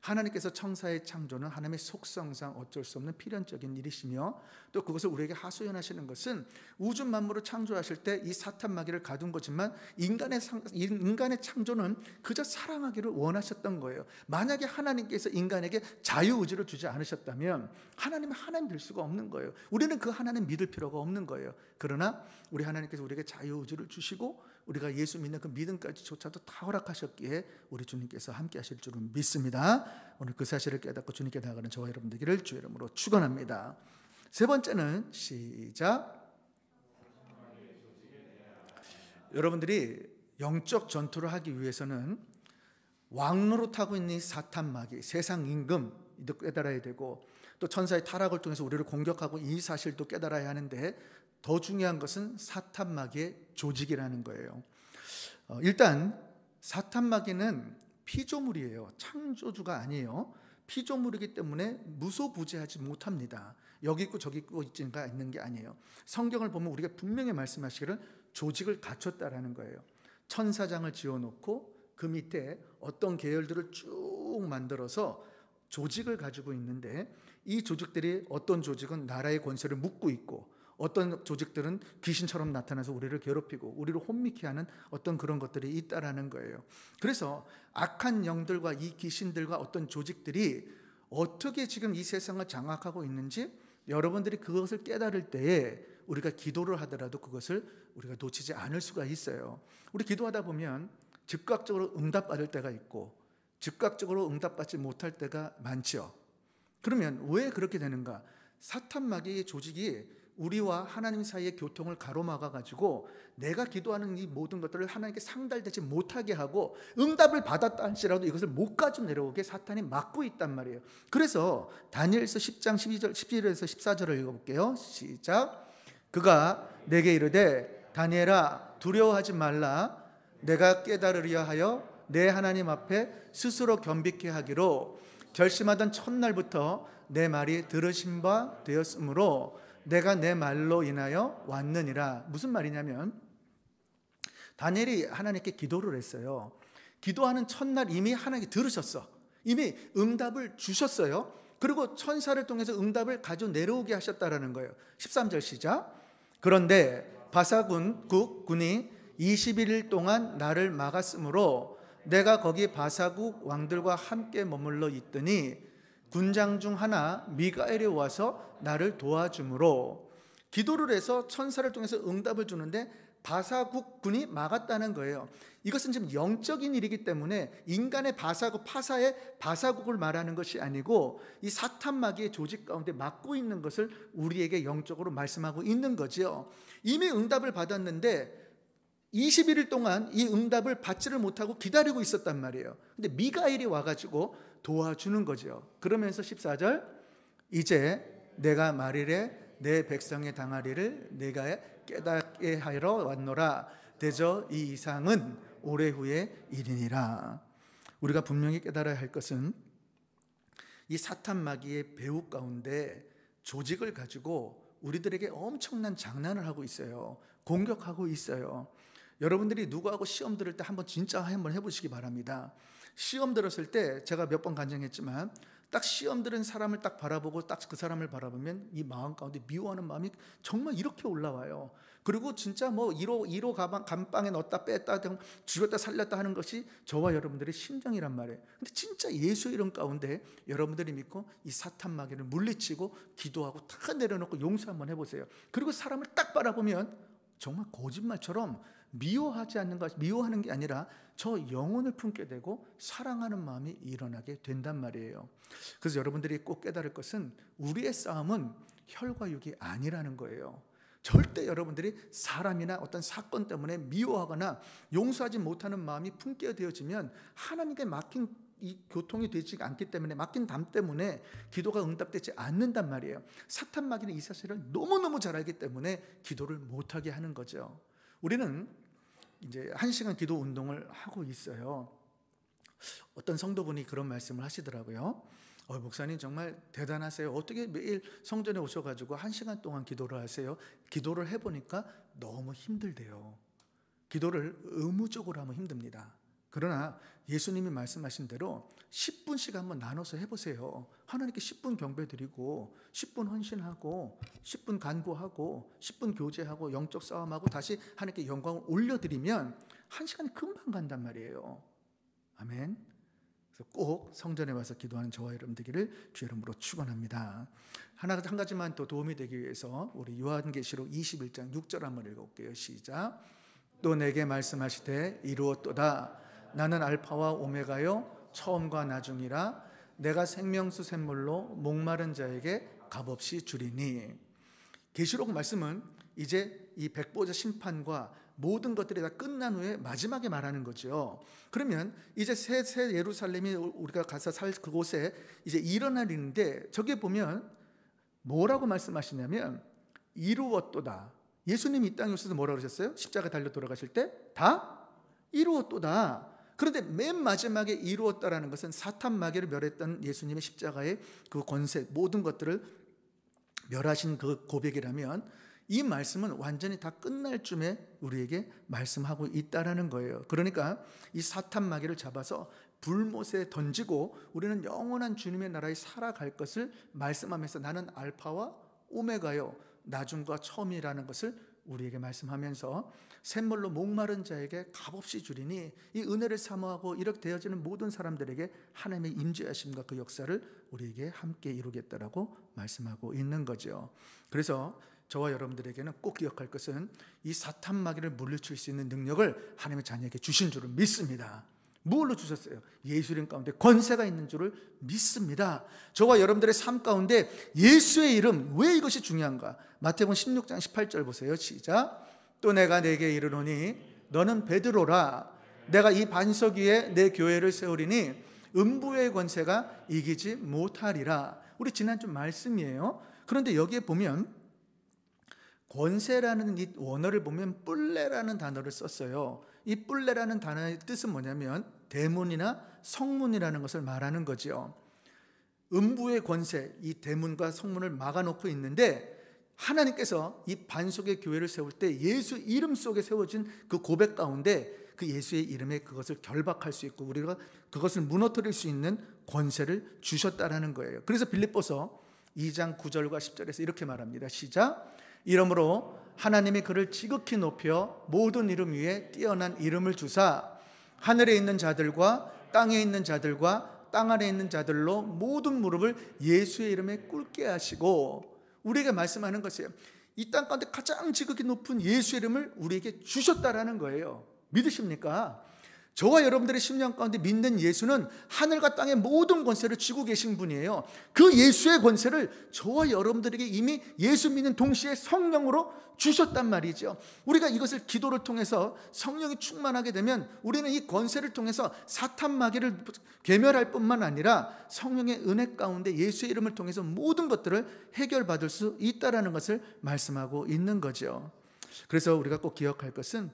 하나님께서 천사의 창조는 하나님의 속성상 어쩔 수 없는 필연적인 일이시며, 또 그것을 우리에게 하소연하시는 것은 우주 만물을 창조하실 때 이 사탄 마귀를 가둔 거지만 인간의 창조는 그저 사랑하기를 원하셨던 거예요. 만약에 하나님께서 인간에게 자유의지를 주지 않으셨다면 하나님은 하나님 될 수가 없는 거예요. 우리는 그 하나님 믿을 필요가 없는 거예요. 그러나 우리 하나님께서 우리에게 자유의지를 주시고 우리가 예수 믿는 그 믿음까지조차도 다 허락하셨기에 우리 주님께서 함께 하실 줄은 믿습니다. 오늘 그 사실을 깨닫고 주님께 나아가는 저와 여러분 되기를 주의 이름으로 축원합니다. 세 번째는 시작. 여러분들이 영적 전투를 하기 위해서는 왕노릇하고 있는 이 사탄 마귀, 세상 임금 이도 깨달아야 되고, 또 천사의 타락을 통해서 우리를 공격하고 이 사실도 깨달아야 하는데, 더 중요한 것은 사탄 마귀의 조직이라는 거예요. 일단 사탄 마귀는 피조물이에요. 창조주가 아니에요. 피조물이기 때문에 무소부재하지 못합니다. 여기 있고 저기 있고 있는 게 아니에요. 성경을 보면 우리가 분명히 말씀하시기를 조직을 갖췄다라는 거예요. 천사장을 지어놓고 그 밑에 어떤 계열들을 쭉 만들어서 조직을 가지고 있는데, 이 조직들이 어떤 조직은 나라의 권세를 묻고 있고, 어떤 조직들은 귀신처럼 나타나서 우리를 괴롭히고 우리를 혼미케 하는 어떤 그런 것들이 있다라는 거예요. 그래서 악한 영들과 이 귀신들과 어떤 조직들이 어떻게 지금 이 세상을 장악하고 있는지 여러분들이 그것을 깨달을 때에 우리가 기도를 하더라도 그것을 우리가 놓치지 않을 수가 있어요. 우리 기도하다 보면 즉각적으로 응답받을 때가 있고 즉각적으로 응답받지 못할 때가 많죠. 그러면 왜 그렇게 되는가? 사탄 마귀의 조직이 우리와 하나님 사이의 교통을 가로막아 가지고 내가 기도하는 이 모든 것들을 하나님께 상달되지 못하게 하고, 응답을 받았다 할지라도 이것을 못 가지고 내려오게 사탄이 막고 있단 말이에요. 그래서 다니엘서 10장 12절에서 14절을 읽어볼게요. 시작. 그가 내게 이르되 다니엘아 두려워하지 말라. 내가 깨달으려 하여 내 하나님 앞에 스스로 겸비케 하기로 결심하던 첫날부터 내 말이 들으신 바 되었으므로 내가 내 말로 인하여 왔느니라. 무슨 말이냐면 다니엘이 하나님께 기도를 했어요. 기도하는 첫날 이미 하나님께 들으셨어. 이미 응답을 주셨어요. 그리고 천사를 통해서 응답을 가져 내려오게 하셨다라는 거예요. 13절 시작. 그런데 바사국 군이 21일 동안 나를 막았으므로 내가 거기 바사국 왕들과 함께 머물러 있더니 군장 중 하나 미가엘이 와서 나를 도와주므로, 기도를 해서 천사를 통해서 응답을 주는데 바사국 군이 막았다는 거예요. 이것은 지금 영적인 일이기 때문에 인간의 바사국, 파사의 바사국을 말하는 것이 아니고 이 사탄 마귀의 조직 가운데 막고 있는 것을 우리에게 영적으로 말씀하고 있는 거죠. 이미 응답을 받았는데 21일 동안 이 응답을 받지를 못하고 기다리고 있었단 말이에요. 근데 미가엘이 와가지고 도와주는 거죠. 그러면서 14절, 이제 내가 말이래 내 백성의 당하리를 내가 깨닫게 하러 왔노라. 대저 이 이상은 오래 후의 일이니라. 우리가 분명히 깨달아야 할 것은 이 사탄 마귀의 배후 가운데 조직을 가지고 우리들에게 엄청난 장난을 하고 있어요. 공격하고 있어요. 여러분들이 누구하고 시험 들을 때 한번 진짜 한번 해보시기 바랍니다. 시험 들었을 때 제가 몇 번 간증했지만 딱 시험 들은 사람을 딱 바라보고 딱 그 사람을 바라보면 이 마음 가운데 미워하는 마음이 정말 이렇게 올라와요. 그리고 진짜 뭐 1호 감방에 넣었다 뺐다 죽였다 살렸다 하는 것이 저와 여러분들의 심정이란 말이에요. 근데 진짜 예수 이름 가운데 여러분들이 믿고 이 사탄 마귀를 물리치고 기도하고 다 내려놓고 용서 한번 해보세요. 그리고 사람을 딱 바라보면 정말 거짓말처럼 미워하지 않는 것, 미워하는 게 아니라 저 영혼을 품게 되고 사랑하는 마음이 일어나게 된단 말이에요. 그래서 여러분들이 꼭 깨달을 것은 우리의 싸움은 혈과 육이 아니라는 거예요. 절대 여러분들이 사람이나 어떤 사건 때문에 미워하거나 용서하지 못하는 마음이 품게 되어지면 하나님께 막힌 이 교통이 되지 않기 때문에, 막힌 담 때문에 기도가 응답되지 않는단 말이에요. 사탄 마귀는 이 사실을 너무너무 잘 알기 때문에 기도를 못하게 하는 거죠. 우리는 이제 1시간 기도 운동을 하고 있어요. 어떤 성도분이 그런 말씀을 하시더라고요. 목사님 정말 대단하세요. 어떻게 매일 성전에 오셔가지고 1시간 동안 기도를 하세요? 기도를 해보니까 너무 힘들대요. 기도를 의무적으로 하면 힘듭니다. 그러나 예수님이 말씀하신 대로 10분씩 한번 나눠서 해보세요. 하나님께 10분 경배드리고 10분 헌신하고 10분 간구하고 10분 교제하고 영적 싸움하고 다시 하나님께 영광을 올려드리면 한 시간이 금방 간단 말이에요. 아멘. 그래서 꼭 성전에 와서 기도하는 저와 여러분 되기를 주의 이름으로 축원합니다. 한 가지만 더 도움이 되기 위해서 우리 요한계시록 21장 6절 한번 읽어볼게요. 시작. 또 내게 말씀하시되 이루었도다. 나는 알파와 오메가요 처음과 나중이라. 내가 생명수 샘물로 목마른 자에게 값없이 주리니. 계시록 말씀은 이제 이 백보자 심판과 모든 것들이 다 끝난 후에 마지막에 말하는 거죠. 그러면 이제 새 예루살렘이 우리가 가서 살 그곳에 이제 일어날 일인데, 저게 보면 뭐라고 말씀하시냐면 이루었도다. 예수님이 이 땅에 오셔서 뭐라고 그러셨어요? 십자가 달려 돌아가실 때 다 이루었도다. 그런데 맨 마지막에 이루었다라는 것은 사탄 마귀를 멸했던 예수님의 십자가의 그 권세, 모든 것들을 멸하신 그 고백이라면, 이 말씀은 완전히 다 끝날 쯤에 우리에게 말씀하고 있다라는 거예요. 그러니까 이 사탄 마귀를 잡아서 불못에 던지고 우리는 영원한 주님의 나라에 살아갈 것을 말씀하면서 나는 알파와 오메가요 나중과 처음이라는 것을 우리에게 말씀하면서 샘물로 목마른 자에게 값없이 주리니, 이 은혜를 사모하고 이렇게 되어지는 모든 사람들에게 하나님의 임재하심과 그 역사를 우리에게 함께 이루겠다라고 말씀하고 있는 거죠. 그래서 저와 여러분들에게는 꼭 기억할 것은 이 사탄 마귀를 물리칠 수 있는 능력을 하나님의 자녀에게 주신 줄을 믿습니다. 무엇로 주셨어요? 예수 이름 가운데 권세가 있는 줄을 믿습니다. 저와 여러분들의 삶 가운데 예수의 이름, 왜 이것이 중요한가? 마태복음 16장 18절 보세요. 시작. 또 내가 네게 이르노니 너는 베드로라. 내가 이 반석 위에 내 교회를 세우리니 음부의 권세가 이기지 못하리라. 우리 지난주 말씀이에요. 그런데 여기에 보면 권세라는 이 원어를 보면 뿔레라는 단어를 썼어요. 이 뿔레라는 단어의 뜻은 뭐냐면 대문이나 성문이라는 것을 말하는 거죠. 음부의 권세, 이 대문과 성문을 막아놓고 있는데, 하나님께서 이 반석의 교회를 세울 때 예수 이름 속에 세워진 그 고백 가운데 그 예수의 이름에 그것을 결박할 수 있고 우리가 그것을 무너뜨릴 수 있는 권세를 주셨다라는 거예요. 그래서 빌립보서 2장 9절과 10절에서 이렇게 말합니다. 시작. 이러므로 하나님이 그를 지극히 높여 모든 이름 위에 뛰어난 이름을 주사 하늘에 있는 자들과 땅에 있는 자들과 땅 아래에 있는 자들로 모든 무릎을 예수의 이름에 꿇게 하시고, 우리에게 말씀하는 것이에요. 이 땅 가운데 가장 지극히 높은 예수의 이름을 우리에게 주셨다라는 거예요. 믿으십니까? 저와 여러분들의 심령 가운데 믿는 예수는 하늘과 땅의 모든 권세를 쥐고 계신 분이에요. 그 예수의 권세를 저와 여러분들에게 이미 예수 믿는 동시에 성령으로 주셨단 말이죠. 우리가 이것을 기도를 통해서 성령이 충만하게 되면 우리는 이 권세를 통해서 사탄 마귀를 괴멸할 뿐만 아니라 성령의 은혜 가운데 예수의 이름을 통해서 모든 것들을 해결받을 수 있다는 것을 말씀하고 있는 거죠. 그래서 우리가 꼭 기억할 것은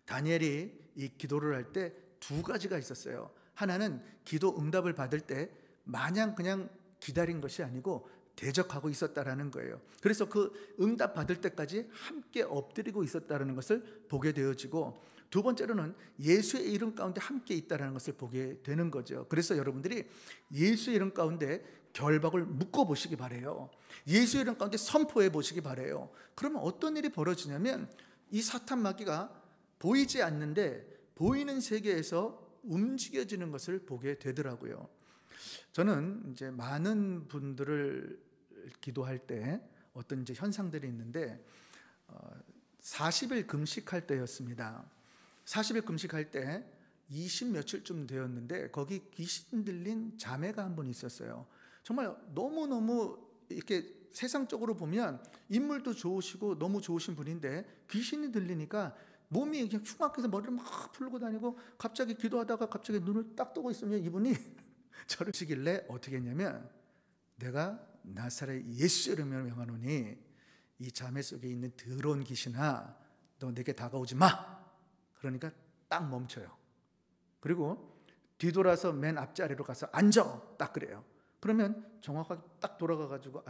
다니엘이 이 기도를 할 때 두 가지가 있었어요. 하나는 기도 응답을 받을 때 마냥 그냥 기다린 것이 아니고 대적하고 있었다라는 거예요. 그래서 그 응답 받을 때까지 함께 엎드리고 있었다라는 것을 보게 되어지고, 두 번째로는 예수의 이름 가운데 함께 있다라는 것을 보게 되는 거죠. 그래서 여러분들이 예수의 이름 가운데 결박을 묶어 보시기 바래요. 예수의 이름 가운데 선포해 보시기 바래요. 그러면 어떤 일이 벌어지냐면 이 사탄 마귀가 보이지 않는데 보이는 세계에서 움직여지는 것을 보게 되더라고요. 저는 이제 많은 분들을 기도할 때 어떤 이제 현상들이 있는데 40일 금식할 때였습니다. 40일 금식할 때 20 며칠쯤 되었는데 거기 귀신 들린 자매가 한 분 있었어요. 정말 너무너무 이렇게 세상적으로 보면 인물도 좋으시고 너무 좋으신 분인데 귀신이 들리니까 몸이 그냥 흉악해서 머리를 막 풀고 다니고, 갑자기 기도하다가 갑자기 눈을 딱 뜨고 있으면 이분이 저를 시길래 어떻게 했냐면, 내가 나사렛 예수 이름으로 명하노니 이 자매 속에 있는 더러운 귀신아 너 내게 다가오지 마. 그러니까 딱 멈춰요. 그리고 뒤돌아서 맨 앞자리로 가서 앉아. 딱 그래요. 그러면 정확하게 딱 돌아가가지고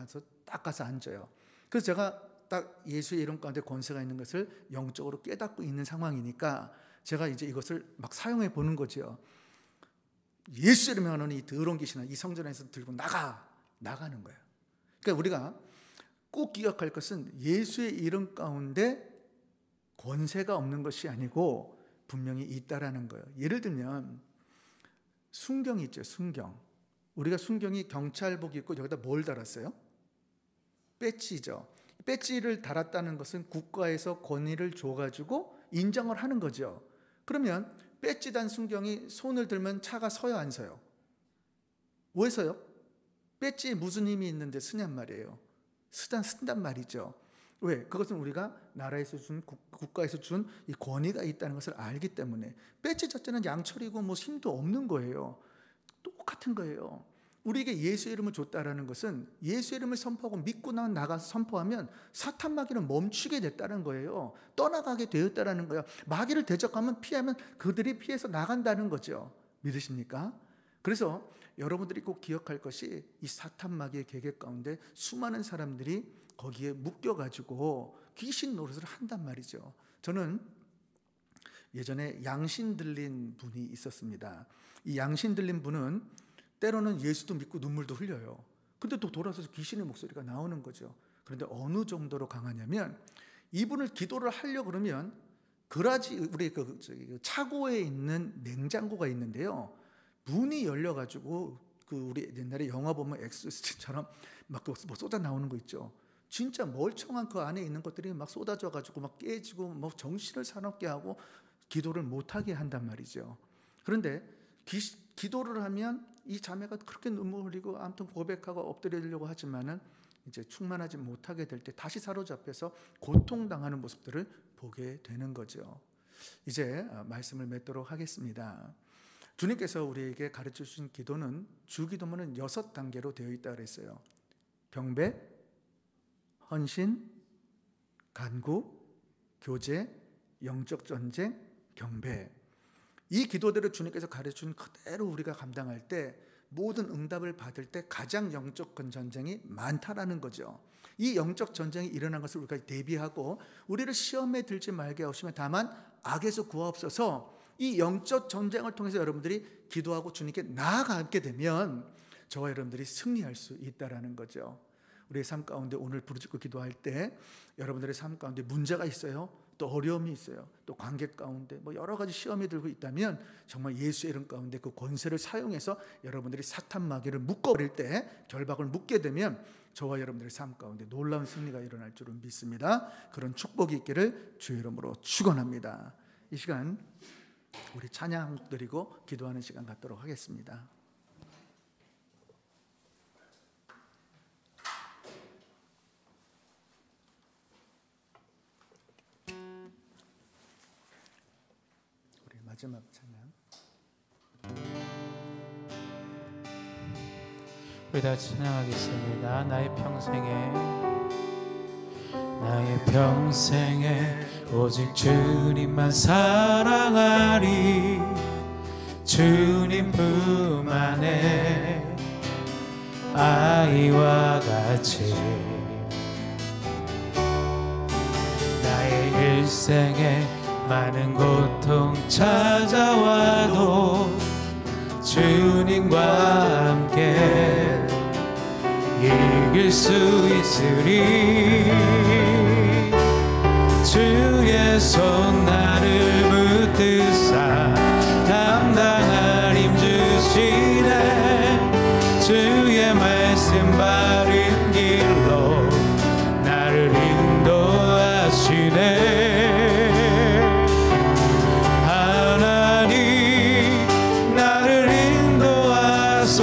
딱 가서 앉아요. 그래서 제가 딱 예수의 이름 가운데 권세가 있는 것을 영적으로 깨닫고 있는 상황이니까 제가 이제 이것을 막 사용해 보는 거죠. 예수 이름에 하는 이 더러운 귀신은 이 성전에서 들고 나가는 거예요. 그러니까 우리가 꼭 기억할 것은 예수의 이름 가운데 권세가 없는 것이 아니고 분명히 있다라는 거예요. 예를 들면 순경이 있죠. 순경. 우리가 순경이 경찰복 입고 여기다 뭘 달았어요? 배지죠. 배지를 달았다는 것은 국가에서 권위를 줘가지고 인정을 하는 거죠. 그러면 배지 단 순경이 손을 들면 차가 서요, 안 서요? 왜 서요? 배지에 무슨 힘이 있는데 쓰냔 말이에요. 쓴단 말이죠. 왜? 그것은 우리가 나라에서 준, 국가에서 준 이 권위가 있다는 것을 알기 때문에. 배지 자체는 양철이고 뭐 힘도 없는 거예요. 똑같은 거예요. 우리에게 예수 이름을 줬다라는 것은 예수 이름을 선포하고 믿고 나가서 선포하면 사탄 마귀는 멈추게 됐다는 거예요. 떠나가게 되었다는 거예요. 마귀를 대적하면 피하면 그들이 피해서 나간다는 거죠. 믿으십니까? 그래서 여러분들이 꼭 기억할 것이 이 사탄 마귀의 계획 가운데 수많은 사람들이 거기에 묶여가지고 귀신 노릇을 한단 말이죠. 저는 예전에 양신 들린 분이 있었습니다. 이 양신 들린 분은 때로는 예수도 믿고 눈물도 흘려요. 근데 또 돌아서서 귀신의 목소리가 나오는 거죠. 그런데 어느 정도로 강하냐면 이분을 기도를 하려고 그러면 그라지 우리 그 차고에 있는 냉장고가 있는데요. 문이 열려가지고 그 우리 옛날에 영화 보면 엑소시스트처럼 막 뭐 쏟아 나오는 거 있죠. 진짜 멀쩡한 그 안에 있는 것들이 막 쏟아져가지고 막 깨지고 뭐 정신을 사납게 하고 기도를 못하게 한단 말이죠. 그런데 기도를 하면 이 자매가 그렇게 눈물 흘리고 아무튼 고백하고 엎드리려고 하지만은 이제 충만하지 못하게 될 때 다시 사로잡혀서 고통당하는 모습들을 보게 되는 거죠. 이제 말씀을 맺도록 하겠습니다. 주님께서 우리에게 가르쳐 주신 기도는 주기도문은 6단계로 되어 있다 그랬어요. 경배, 헌신, 간구, 교제, 영적 전쟁, 경배. 이 기도대로 주님께서 가르쳐준 그대로 우리가 감당할 때 모든 응답을 받을 때 가장 영적 전쟁이 많다라는 거죠. 이 영적 전쟁이 일어난 것을 우리가 대비하고 우리를 시험에 들지 말게 하시면 다만 악에서 구하옵소서. 이 영적 전쟁을 통해서 여러분들이 기도하고 주님께 나아가게 되면 저와 여러분들이 승리할 수 있다라는 거죠. 우리의 삶 가운데 오늘 부르짖고 기도할 때 여러분들의 삶 가운데 문제가 있어요. 또 어려움이 있어요. 또 관계 가운데 뭐 여러 가지 시험이 들고 있다면 정말 예수의 이름 가운데 그 권세를 사용해서 여러분들이 사탄 마귀를 묶어버릴 때 결박을 묶게 되면 저와 여러분들의 삶 가운데 놀라운 승리가 일어날 줄은 믿습니다. 그런 축복이 있기를 주의 이름으로 축원합니다. 이 시간 우리 찬양 드리고 기도하는 시간 갖도록 하겠습니다. 우리 마지막 찬양. 우리 다 찬양하겠습니다. 나의 평생에 오직 주님만 사랑하리. 주님 품 안에 아이와 같이 나의 일생에 많은 고통 찾아와도 주님과 함께 이길 수 있으리. 주의 손 나를 붙드사 담당할 힘 주시네. 주의 말씀 바른 길로 나를 인도하시네. 하나님 나를 인도하소서.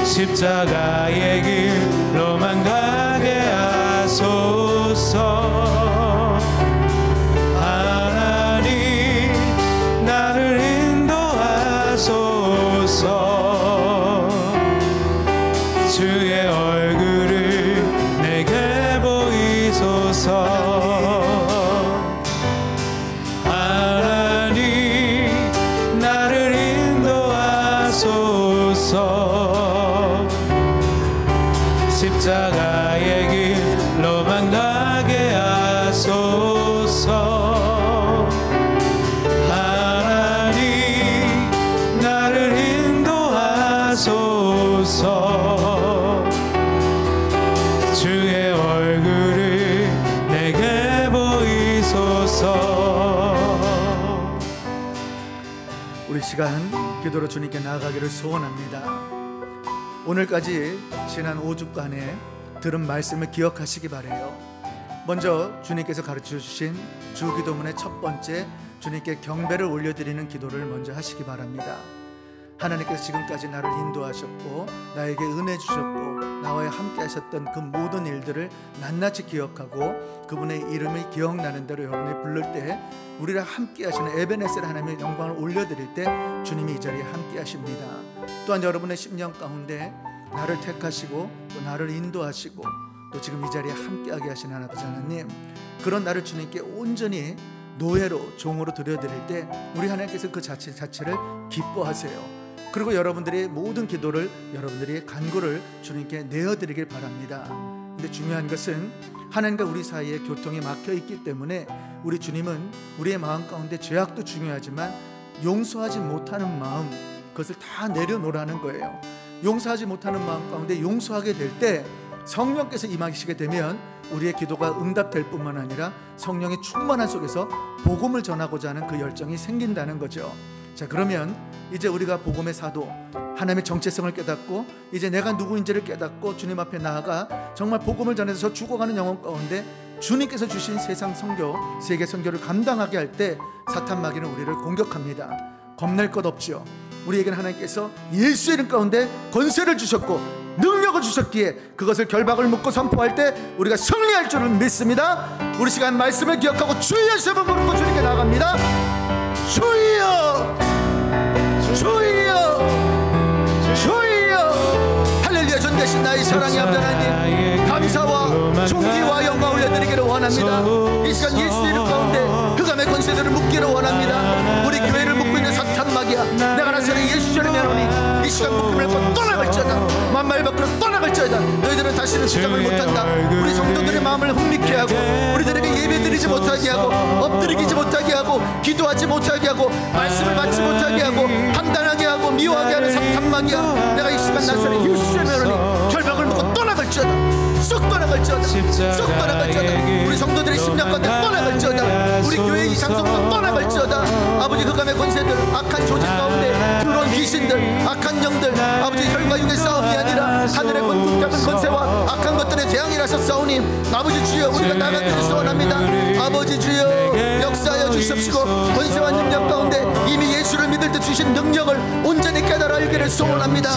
십자가의 길로만 가게 하소서. 하나님 나를 인도하소서. 주의 얼굴을 내게 보이소서. 하나님 나를 인도하소서. 십자가의 길로만 가게 하소서. 시간 기도로 주님께 나아가기를 소원합니다. 오늘까지 지난 5주간에 들은 말씀을 기억하시기 바래요. 먼저 주님께서 가르쳐 주신 주기도문의 첫 번째, 주님께 경배를 올려드리는 기도를 먼저 하시기 바랍니다. 하나님께서 지금까지 나를 인도하셨고 나에게 은혜 주셨고 나와 함께 하셨던 그 모든 일들을 낱낱이 기억하고 그분의 이름이 기억나는 대로 여러분이 부를 때 우리랑 함께 하시는 에베네셀 하나님의 영광을 올려드릴 때 주님이 이 자리에 함께 하십니다. 또한 여러분의 심령 가운데 나를 택하시고 또 나를 인도하시고 또 지금 이 자리에 함께하게 하시는 하나님, 그런 나를 주님께 온전히 노예로 종으로 드려드릴 때 우리 하나님께서 그 자체를 기뻐하세요. 그리고 여러분들의 모든 기도를, 여러분들의 간구를 주님께 내어드리길 바랍니다. 근데 중요한 것은 하나님과 우리 사이에 교통이 막혀 있기 때문에 우리 주님은 우리의 마음 가운데 죄악도 중요하지만 용서하지 못하는 마음, 그것을 다 내려놓으라는 거예요. 용서하지 못하는 마음 가운데 용서하게 될 때 성령께서 임하시게 되면 우리의 기도가 응답될 뿐만 아니라 성령의 충만한 속에서 복음을 전하고자 하는 그 열정이 생긴다는 거죠. 자, 그러면 이제 우리가 복음의 사도, 하나님의 정체성을 깨닫고 이제 내가 누구인지를 깨닫고 주님 앞에 나아가 정말 복음을 전해서 저 죽어가는 영혼 가운데 주님께서 주신 세상 선교, 세계 선교를 감당하게 할 때 사탄 마귀는 우리를 공격합니다. 겁낼 것 없죠. 우리에게는 하나님께서 예수의 이름 가운데 권세를 주셨고 능력을 주셨기에 그것을 결박을 묶고 선포할 때 우리가 승리할 줄을 믿습니다. 우리 시간 말씀을 기억하고 주의 예수를 부르고 주님께 나아갑니다. 주여, 주여, 주여. 할렐루야. 전되신 나의 사랑의 아버지 하나님, 감사와 존귀와 영광 올려드리기를 원합니다. 이 시간 예수의 이름 가운데 흑암의 권세들을 묶기를 원합니다. 우리 교회를 묶고 있는 사탄 마귀야, 내가 나서는 예수를 내놓으니 이 시간 묶음을 걷고 떠나갈지어다. 만말 밖으로 떠나갈지어다. 너희들은 다시는 시작을 못한다. 우리 성도들의 마음을 흥미케 하고 우리들에게 예배드리지 못하게 하고 엎드리지 못하게 하고 기도하지 못하게 하고 말씀을 받지 못하게 하고 판단하게 하고 미워하게 하는 사탄 마귀야, 내가 이 시간 나서는 예수를 내놓으니 결박을 묶고 떠나갈지어다. 쏙 떠나갈지어다. 쏙 떠나갈지어다. 우리 성도들의 심령 가운데 떠나갈지어다. 우리 교회 이 장성도 떠나갈지어다. 아버지 흑암의 권세들, 악한 조직 가운데 들어온 귀신들, 악한 영들, 아버지 혈과 육의 싸움이 아니라 하늘의 권능 잡은 권세와 악한 것들의 재앙이라서 싸우니 아버지 주여 우리가 나가기를 소원합니다. 아버지 주여 역사하여 주십시고 권세와 능력 가운데 이미 예수를 믿을 때 주신 능력을 온전히 깨달아 알기를 소원합니다.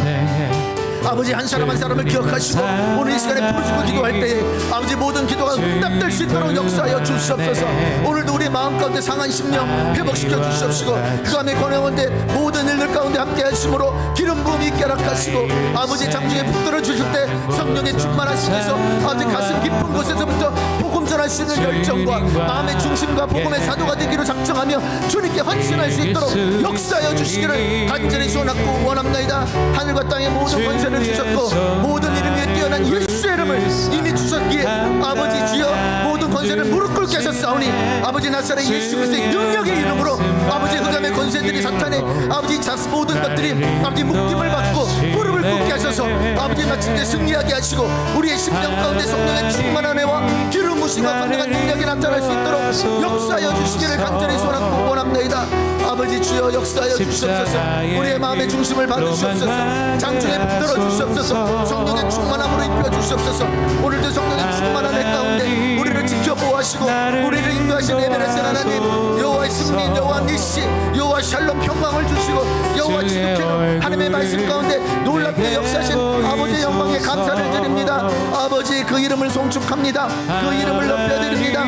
아버지 한 사람 한 사람을 기억하시고 오늘 이 시간에 부르짖고 기도할 때에 아버지 모든 기도가 응답될 수 있도록 역사하여 주시옵소서. 오늘도 우리 마음 가운데 상한 심령 회복시켜 주시옵시고 흑암의 권능원대 모든 일들 가운데 함께 하심으로 기름 부음이 있게 허락하시고 아버지 장중에 붙들어 주실 때 성령의 충만하심에서 아버지 가슴 깊은 곳에서부터 복음 전할 수 있는 열정과 마음의 중심과 복음의 사도가 되기로 작정하며 주님께 헌신할 수 있도록 역사하여 주시기를 간절히 소원하고 원합나이다. 하늘과 땅의 모든 권세 주셨고 모든 이름 위에 뛰어난 예수의 이름을 이미 주셨기에 아버지 주여 모든 권세를 무릎 꿇게 하셨사오니 아버지 나사렛 예수 그리스도의 능력의 이름으로 아버지 흑암의 권세들이 사탄의 아버지 자스 모든 것들이 아버지 묶임을 받고 무릎을 꿇게 하셔서 아버지 마침내 승리하게 하시고 우리의 심령 가운데 성령의 충만한 은혜와 기름 부으심과 강력한 능력이 나타날 수 있도록 역사하여 주시기를 간절히 소원하고 원합니다. 아버지 주여 역사하여 주시옵소서. 우리의 마음의 중심을 받으시옵소서. 장중에 붙들어 주시옵소서. 성령의 충만함으로 입혀 주시옵소서. 오늘도 성령의 충만한 애 가운데 우리를 지켜보호하시고 우리를 인도하시는 에베네셀 하나님, 여호와의 승리, 여호와 니시, 여호와 샬롬 평강을 주시고 여호와 지극히는 하나님의 말씀 가운데 놀랍게 역사하신 아버지의 영광에 감사를 드립니다. 아버지 그 이름을 송축합니다. 그 이름을 높여드립니다.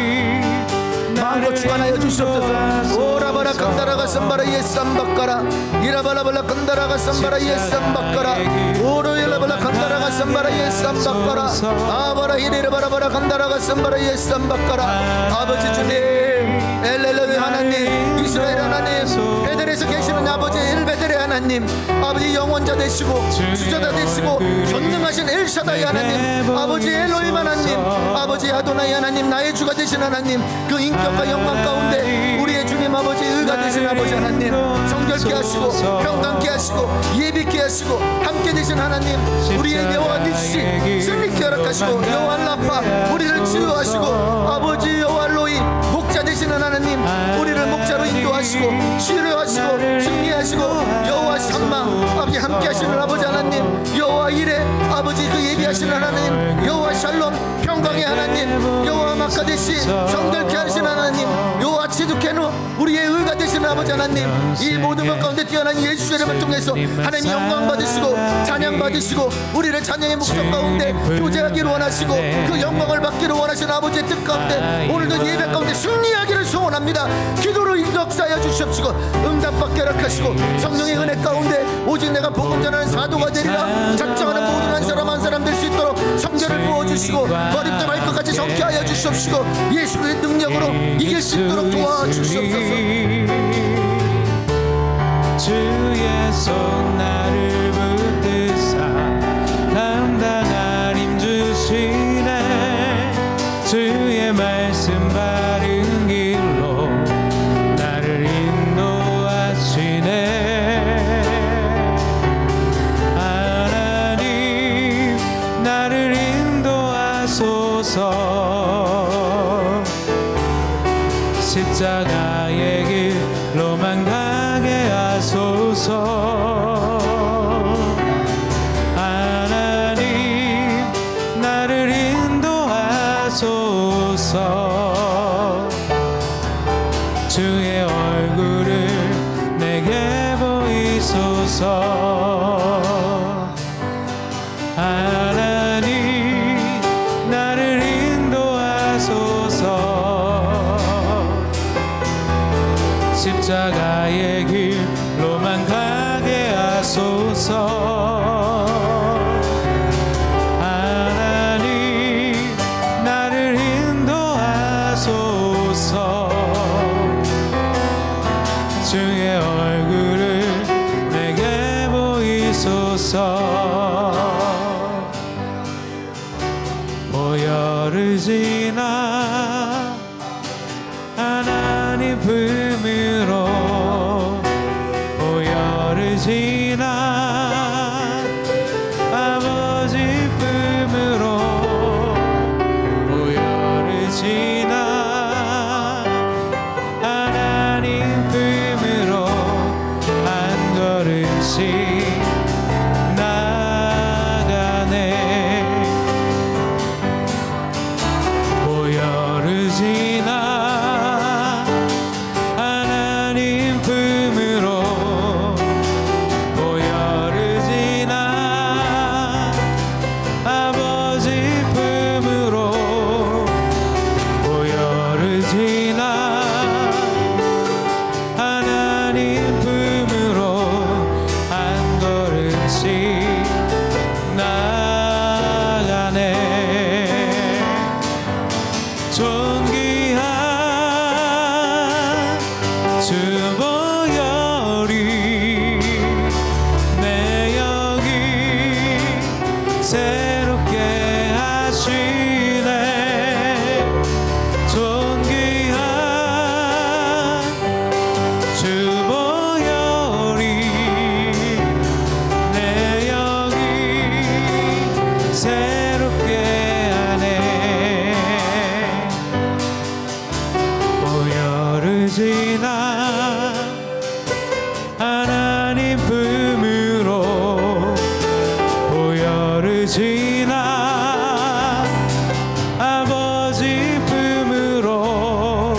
마음으로 주관하여 주시옵소서. 오라바라 칸다라가 삼바라 예삼바까라 이라바라발라 칸다라가 삼바라 예삼바까라 오로엘라발라 칸다라가 삼바라 예삼바까라 아바라 이레바라바라 칸다라가 삼바라 예삼바까라. 아버지 주님, 엘렐레 하나님, 이스라엘 하나님, 베델에서 계시는 아버지 엘베델의 하나님, 아버지 영원자 되시고 주자자 되시고 전능하신 엘샤다이 하나님, 아버지 엘로임 하나님, 아버지 아도나이 하나님, 나의 주가 되신 하나님, 그 인격과 영광 가운데 우리의 주님 아버지 의가 되신 아버지 하나님, 성결케 하시고 평강케 하시고 예비케 하시고 함께 되신 하나님, 우리의 여호와 니시 승리케 허락하시고 여호와 라파 우리를 치유하시고 아버지 여호와 로이 목자 되시는 하나님, 우리를 목자로 인도하시고 치료하시고 승리하시고 아버지 그 예비하신 하나님, 여호와 샬롬 평강의 하나님, 여호와 마카데시 정결케 하신 하나님, 여호와 치두케누 우리의 의가 되시는 아버지 하나님, 이 모든 것 가운데 뛰어난 예수 이름을 통해서 하나님 영광 받으시고 찬양 받으시고 우리를 찬양의 목적 가운데 교제하기를 원하시고 그 영광을 받기를 원하시는 아버지의 뜻 가운데 오늘도 예배 가운데 승리하기를 소원합니다. 기도로 역사하여 주시옵시고 응답받게 허락하시고 성령의 은혜 가운데 오직 내가 복음 전하는 사도가 되리라 작정하는 모든 한 사람 한 사람 될 수 있도록 성결을 부어주시고 머리부터 발끝까지 정케하여 주시옵시고 예수의 능력으로 이길 수 있도록 도와주시옵소서. 주의 손 나를 붙드사 담당한 힘 주시네. 주의 말씀 바른 길로 나를 인도하시네. 하나님 나를 인도하소서. 십자가의 길로만 가게 하소서. 하나님 나를 인도하소서. 주의 얼굴을 내게 보이소서. 하나님 나를 인도하소서. 십자가의 길로만 가게 하소서. 하나님 나를 인도하소서. 주의 얼굴을 내게 보이소서. 보혈을 지나 하나님 품으로 보혈을 지나 아버지 품으로 보혈을 지나 하나님 품으로 한 걸음씩 나가네. 보혈을 지나 하나님 품으로 보혈을 지나 아버지 품으로 보혈을 지나 하나님 품으로 한 걸음씩 나가네. 존귀한 주 보혈이 내 영이 새롭게 하시네. 존귀한 주 보혈이 내 영이 새롭게 하네. 보혈을 지나 하나님 품으로 보혈을 지나 아버지 품으로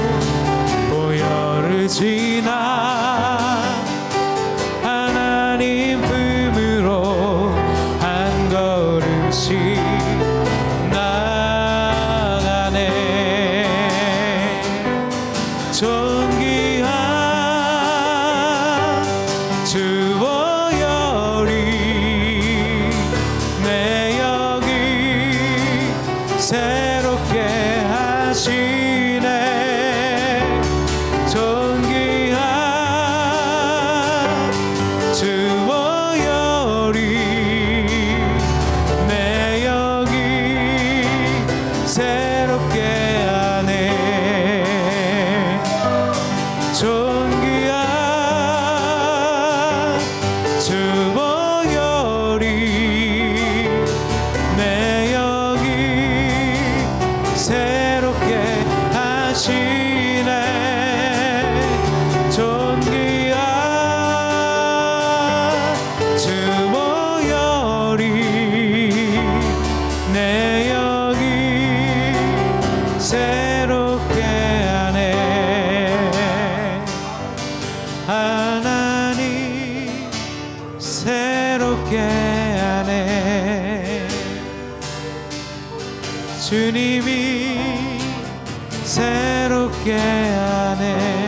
보혈을 지나 하나님 품으로 한 걸음씩 나가네. 존귀한 주 보혈이 내 영이 새롭게 하시네. 존귀한 주 보혈이 내 영이 새롭게 하네. 존귀한 주 보혈이 내 영이 새롭게 주님이 새롭게 하네